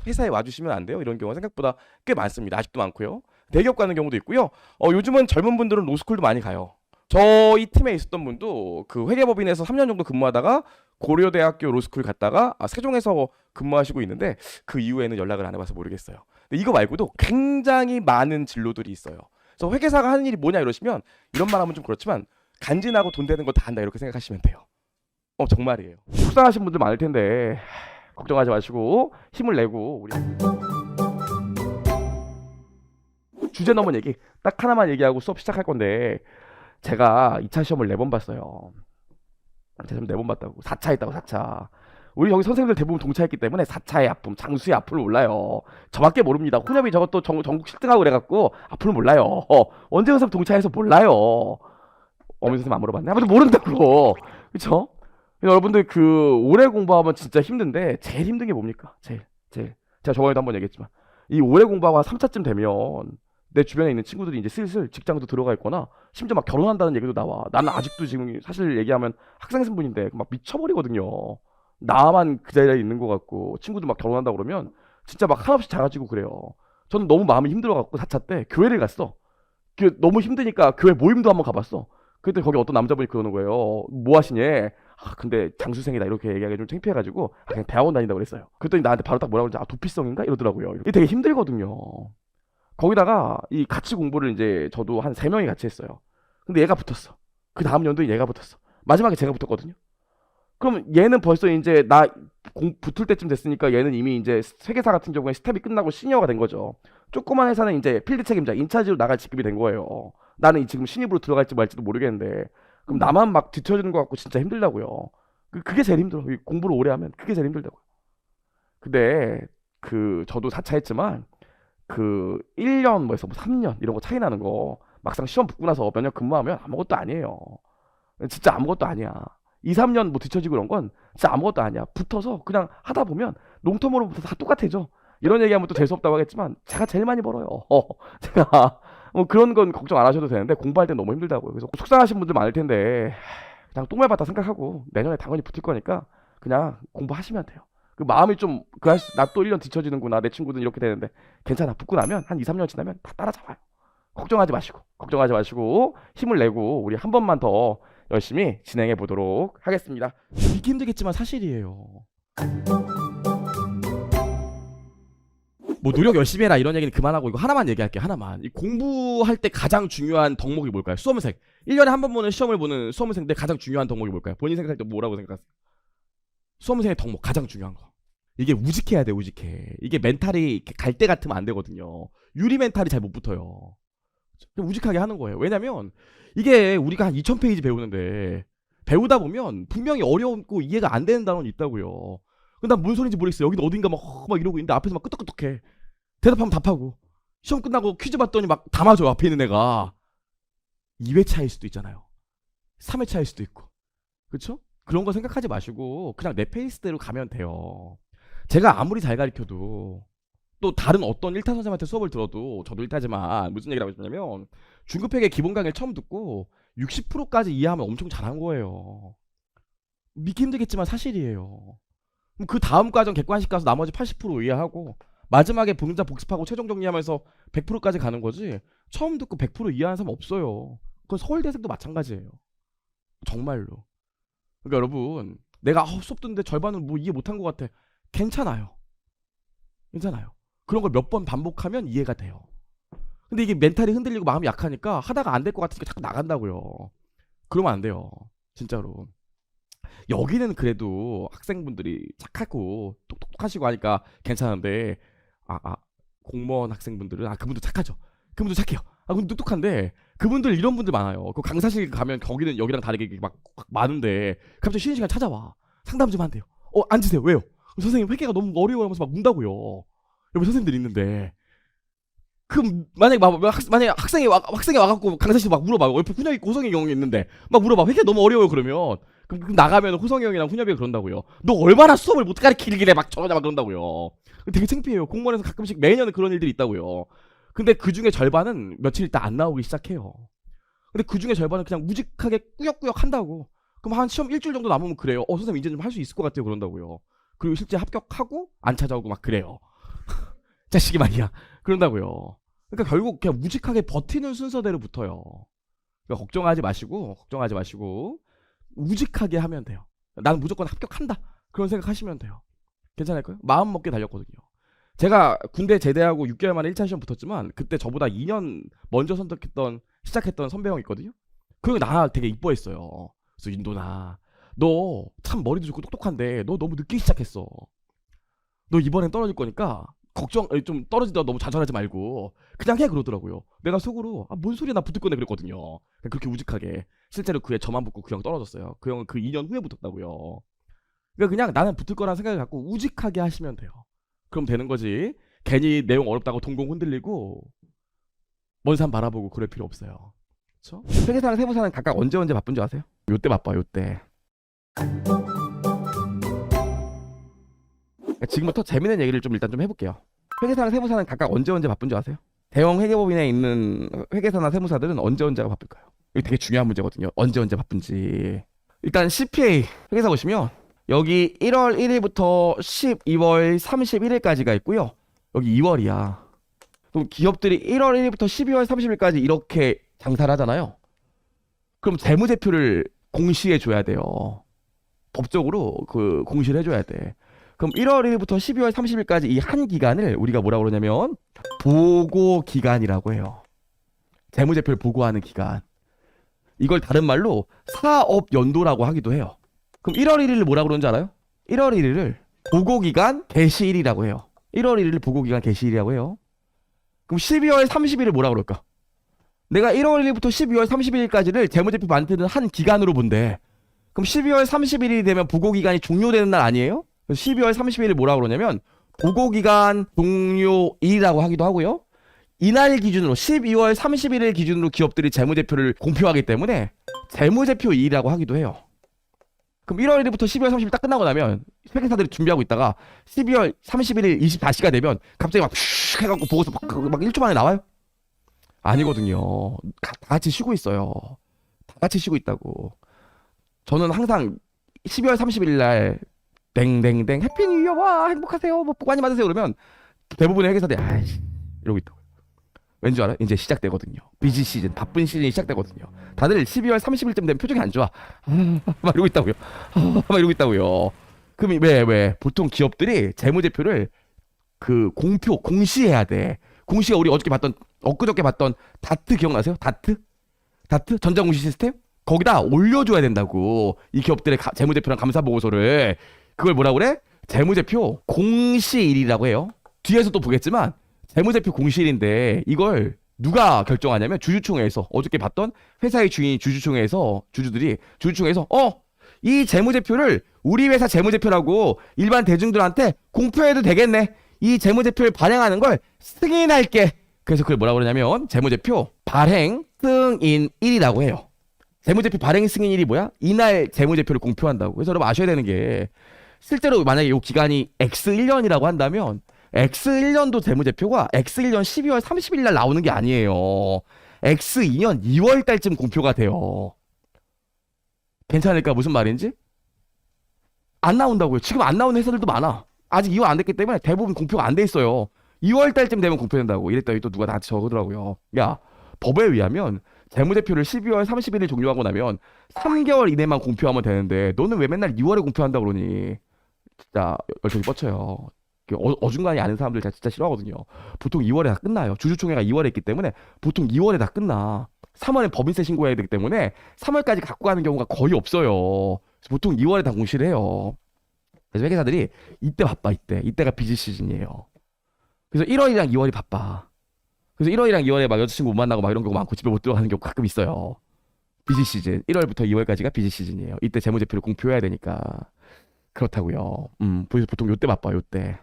회사에 와주시면 안 돼요? 이런 경우가 생각보다 꽤 많습니다. 아직도 많고요. 대기업 가는 경우도 있고요. 요즘은 젊은 분들은 로스쿨도 많이 가요. 저희 팀에 있었던 분도 그 회계법인에서 3년 정도 근무하다가 고려대학교 로스쿨 갔다가 세종에서 근무하시고 있는데 그 이후에는 연락을 안 해봐서 모르겠어요. 근데 이거 말고도 굉장히 많은 진로들이 있어요. 그래서 회계사가 하는 일이 뭐냐 이러시면 이런 말 하면 좀 그렇지만 간지나고 돈 되는 거 다 한다 이렇게 생각하시면 돼요. 정말이에요. 속상하신 분들 많을 텐데 걱정하지 마시고 힘을 내고 우리 주제 넘은 얘기 딱 하나만 얘기하고 수업 시작할 건데 제가 2차 시험을 4번 봤어요. 2차 시험 4번 봤다고. 4차 했다고 4차. 우리 여기 선생님들 대부분 동차했기 때문에 4차의 아픔, 장수의 아픔을 몰라요. 저밖에 모릅니다. 훈협이 저것도 전국 7등하고 그래갖고 아픔을 몰라요. 언제 연습 동차해서 몰라요. 어머니 선생님 안 물어봤네. 아무튼 모른다고. 그쵸? 여러분들 그 오래 공부하면 진짜 힘든데 제일 힘든 게 뭡니까? 제일 제가 저번에도 한번 얘기했지만 이 오래 공부하고 한 3차쯤 되면 내 주변에 있는 친구들이 이제 슬슬 직장도 들어가 있거나 심지어 막 결혼한다는 얘기도 나와. 나는 아직도 지금 사실 얘기하면 학생 신분인데 막 미쳐버리거든요. 나만 그 자리에 있는 것 같고 친구들 막 결혼한다 그러면 진짜 막 한없이 작아지고 그래요. 저는 너무 마음이 힘들어갖고 4차 때 교회를 갔어. 너무 힘드니까 교회 모임도 한번 가봤어. 그때 거기 어떤 남자분이 그러는 거예요. 뭐 하시냐? 근데 장수생이다 이렇게 얘기하기 좀 창피해가지고 그냥 대학원 다닌다고 그랬어요. 그랬더니 나한테 바로 딱 뭐라고 그러지? 도피성인가? 이러더라고요. 이게 되게 힘들거든요. 거기다가 이 같이 공부를 이제 저도 한 3명이 같이 했어요. 근데 얘가 붙었어. 그 다음 연도에 얘가 붙었어. 마지막에 제가 붙었거든요. 그럼 얘는 벌써 이제 붙을 때쯤 됐으니까 얘는 이미 이제 회계사 같은 경우에 스텝이 끝나고 시니어가 된 거죠. 조그만 회사는 이제 필드 책임자, 인차지로 나갈 직급이 된 거예요. 나는 지금 신입으로 들어갈지 말지도 모르겠는데 그럼 나만 막 뒤처지는 것 같고 진짜 힘들다고요. 그게 제일 힘들어. 공부를 오래 하면 그게 제일 힘들다고요. 근데 저도 4차 했지만 1년 뭐해서 3년 이런 거 차이 나는 거 막상 시험 붙고 나서 몇 년 근무하면 아무것도 아니에요. 진짜 아무것도 아니야. 2, 3년 뭐 뒤처지고 이런 건 진짜 아무것도 아니야. 붙어서 그냥 하다 보면 롱텀으로 붙어서 다 똑같아져. 이런 얘기하면 또 재수없다고 하겠지만 제가 제일 많이 벌어요. 제가 뭐 그런 건 걱정 안 하셔도 되는데 공부할 때 너무 힘들다고요. 그래서 속상하신 분들 많을 텐데 그냥 똥말 봤다 생각하고 내년에 당연히 붙을 거니까 그냥 공부하시면 돼요. 그 마음이 좀 나 또 1년 뒤처지는구나. 내 친구들은 이렇게 되는데 괜찮아. 붙고 나면 한 2, 3년 지나면 다 따라잡아요. 걱정하지 마시고 힘을 내고 우리 한 번만 더 열심히 진행해 보도록 하겠습니다. 믿기 힘들겠지만 사실이에요. 뭐 노력 열심히 해라 이런 얘기는 그만하고 이거 하나만 얘기할게요. 하나만. 이 공부할 때 가장 중요한 덕목이 뭘까요? 수험생. 1년에 한 번 보는 시험을 보는 수험생들 가장 중요한 덕목이 뭘까요? 본인 생각할 때 뭐라고 생각하세요? 수험생의 덕목 가장 중요한 거. 이게 우직해야 돼, 우직해. 이게 멘탈이 갈 때 같으면 안 되거든요. 유리 멘탈이 잘 못 붙어요. 그냥 우직하게 하는 거예요. 왜냐면 이게 우리가 한 2000페이지 배우는데 배우다 보면 분명히 어려웠고 이해가 안 되는 단어는 있다고요. 근데 난 뭔 소리인지 모르겠어. 여기는 어딘가 막 이러고 있는데 앞에서 막 끄떡끄떡해. 대답하면 답하고 시험 끝나고 퀴즈 봤더니 막 다 맞아요. 앞에 있는 애가 2회 차일 수도 있잖아요. 3회 차일 수도 있고. 그쵸? 그런 거 생각하지 마시고 그냥 내 페이스대로 가면 돼요. 제가 아무리 잘 가르쳐도 또 다른 어떤 1타 선생님한테 수업을 들어도 저도 1타지만 무슨 얘기를 하고 싶냐면 중급회계 기본 강의를 처음 듣고 60%까지 이해하면 엄청 잘한 거예요. 믿기 힘들겠지만 사실이에요. 그럼 그 다음 과정 객관식 가서 나머지 80% 이해하고 마지막에 문자 복습하고 최종 정리하면서 100%까지 가는 거지 처음 듣고 100% 이해하는 사람 없어요. 그건 서울대생도 마찬가지예요. 정말로. 그러니까 여러분 내가 수업 듣는데 절반은 뭐 이해 못한 것 같아. 괜찮아요. 그런 걸 몇 번 반복하면 이해가 돼요. 근데 이게 멘탈이 흔들리고 마음이 약하니까 하다가 안 될 것 같으니까 자꾸 나간다고요. 그러면 안 돼요. 진짜로. 여기는 그래도 학생분들이 착하고 똑똑하시고 하니까 괜찮은데 공무원 학생분들은 그분도 착하죠. 그분도 착해요. 그분 똑똑한데 그분들 이런 분들 많아요. 그 강사실 가면 거기는 여기랑 다르게 막 많은데 갑자기 쉬는 시간 찾아와. 상담 좀 한대요. 앉으세요. 왜요? 선생님 회계가 너무 어려워요 하면서 막 문다고요. 여기 선생님들 있는데 만약에 학생이 와갖고 강사실 막 물어봐요. 옆에 훈협이 호성이 형이 있는데 막 물어봐. 회계 너무 어려워요 그러면 그럼 나가면 호성이 형이랑 훈협이가 그런다고요. 너 얼마나 수업을 못 가르치길래 막 저러냐 막 그런다고요. 되게 창피해요. 공무원에서 가끔씩 매년 그런 일들이 있다고요. 근데 그 중에 절반은 며칠 있다 안 나오기 시작해요. 근데 그 중에 절반은 그냥 무직하게 꾸역꾸역 한다고. 그럼 한 시험 일주일 정도 남으면 그래요. 선생님 이제 좀 할 수 있을 것 같아요 그런다고요. 그리고 실제 합격하고 안 찾아오고 막 그래요. 자식이 말이야. 그런다고요. 그러니까 결국 그냥 무직하게 버티는 순서대로 붙어요. 그러니까 걱정하지 마시고 우직하게 하면 돼요. 나는 무조건 합격한다. 그런 생각하시면 돼요. 괜찮을까요? 마음 먹게 달렸거든요. 제가 군대 제대하고 6개월 만에 1차 시험 붙었지만 그때 저보다 2년 먼저 시작했던 선배 형 있거든요. 그 형이 나 되게 이뻐했어요. 그래서 인도나 너 참 머리도 좋고 똑똑한데 너 너무 늦게 시작했어. 너 이번엔 떨어질 거니까 좀 떨어지다가 너무 좌절하지 말고 그냥 해 그러더라고요. 내가 속으로 뭔 소리야 나 붙을 건데 그랬거든요. 그렇게 우직하게 실제로 그에 저만 붙고 그 형 떨어졌어요. 그 형은 그 2년 후에 붙었다고요. 그러니까 그냥 나는 붙을 거라는 생각을 갖고 우직하게 하시면 돼요. 그럼 되는 거지. 괜히 내용 어렵다고 동공 흔들리고 먼 산 바라보고 그럴 필요 없어요. 그렇죠? 회계사랑 세무사는 각각 언제 바쁜지 아세요? 요때 바빠요. 요때. 지금부터 재밌는 얘기를 좀 일단 좀 해볼게요. 회계사랑 세무사는 각각 언제 바쁜지 아세요? 대형 회계법인에 있는 회계사나 세무사들은 언제가 바쁠까요? 이거 되게 중요한 문제거든요. 언제 바쁜지. 일단 CPA 회계사 보시면 여기 1월 1일부터 12월 31일까지가 있고요. 여기 2월이야. 그럼 기업들이 1월 1일부터 12월 30일까지 이렇게 장사를 하잖아요. 그럼 재무제표를 공시해 줘야 돼요. 법적으로 그 공시를 해줘야 돼. 그럼 1월 1일부터 12월 30일까지 이 한 기간을 우리가 뭐라고 그러냐면 보고 기간이라고 해요. 재무제표를 보고하는 기간. 이걸 다른 말로 사업 연도라고 하기도 해요. 그럼 1월 1일을 뭐라고 그러는지 알아요? 1월 1일을 보고기간 개시일이라고 해요. 1월 1일을 보고기간 개시일이라고 해요. 그럼 12월 30일을 뭐라고 그럴까? 내가 1월 1일부터 12월 31일까지를 재무제표 만드는 한 기간으로 본대. 그럼 12월 31일이 되면 보고기간이 종료되는 날 아니에요? 12월 30일을 뭐라고 그러냐면 보고기간 종료일이라고 하기도 하고요. 이날 기준으로 12월 31일 기준으로 기업들이 재무제표를 공표하기 때문에 재무제표일이라고 하기도 해요. 그럼 1월 1일부터 12월 30일 딱 끝나고 나면 회계사들이 준비하고 있다가 12월 31일 24시가 되면 갑자기 막 해갖고 보고서 막 1초 만에 나와요? 아니거든요. 다 같이 쉬고 있어요. 다 같이 쉬고 있다고. 저는 항상 12월 30일 날 땡땡땡 해피 뉴 이어 와 행복하세요 뭐 복 많이 받으세요 그러면 대부분의 회계사들이 아이씨 이러고 있다고요. 왠지 알아? 이제 시작되거든요. 비지 시즌, 바쁜 시즌이 시작되거든요. 다들 12월 30일쯤 되면 표정이 안 좋아. 막 이러고 있다고요. 막 이러고 있다고요. 그럼 왜 보통 기업들이 재무제표를 그 공시해야 돼. 공시가 우리 엊그저께 봤던 다트 기억나세요? 다트 전자공시 시스템 거기다 올려줘야 된다고. 이 기업들의 재무제표랑 감사보고서를 그걸 뭐라 그래? 재무제표 공시일이라고 해요. 뒤에서 또 보겠지만 재무제표 공시일인데 이걸 누가 결정하냐면 주주총회에서 어저께 봤던 회사의 주인 주주총회에서 주주총회에서 이 재무제표를 우리 회사 재무제표라고 일반 대중들한테 공표해도 되겠네. 이 재무제표를 발행하는 걸 승인할게. 그래서 그걸 뭐라고 그러냐면 재무제표 발행 승인일이라고 해요. 재무제표 발행 승인일이 뭐야? 이날 재무제표를 공표한다고. 그래서 여러분 아셔야 되는 게 실제로 만약에 이 기간이 X1년이라고 한다면 X1년도 재무제표가 X1년 12월 30일 날 나오는 게 아니에요. X2년 2월 달쯤 공표가 돼요. 괜찮을까? 무슨 말인지? 안 나온다고요. 지금 안 나오는 회사들도 많아. 아직 2월 안 됐기 때문에 대부분 공표가 안 돼 있어요. 2월 달쯤 되면 공표된다고. 이랬더니 또 누가 나한테 적으더라고요. 야, 법에 의하면 재무제표를 12월 31일 종료하고 나면 3개월 이내만 공표하면 되는데 너는 왜 맨날 2월에 공표한다 그러니? 진짜 열정이 뻗쳐요. 어중간히 아는 사람들 제가 진짜 싫어하거든요. 보통 2월에 다 끝나요. 주주총회가 2월에 있기 때문에 보통 2월에 다 끝나. 3월에 법인세 신고해야 되기 때문에 3월까지 갖고 가는 경우가 거의 없어요. 보통 2월에 다 공시를 해요. 그래서 회계사들이 이때 바빠. 이때가 비지 시즌이에요. 그래서 1월이랑 2월이 바빠. 그래서 1월이랑 2월에 막 여자친구 못 만나고 막 이런 경우 많고 집에 못 들어가는 경우 가끔 있어요. 비지 시즌. 1월부터 2월까지가 비지 시즌이에요. 이때 재무제표를 공표해야 되니까. 그렇다고요. 보통 요때 바빠. 요때.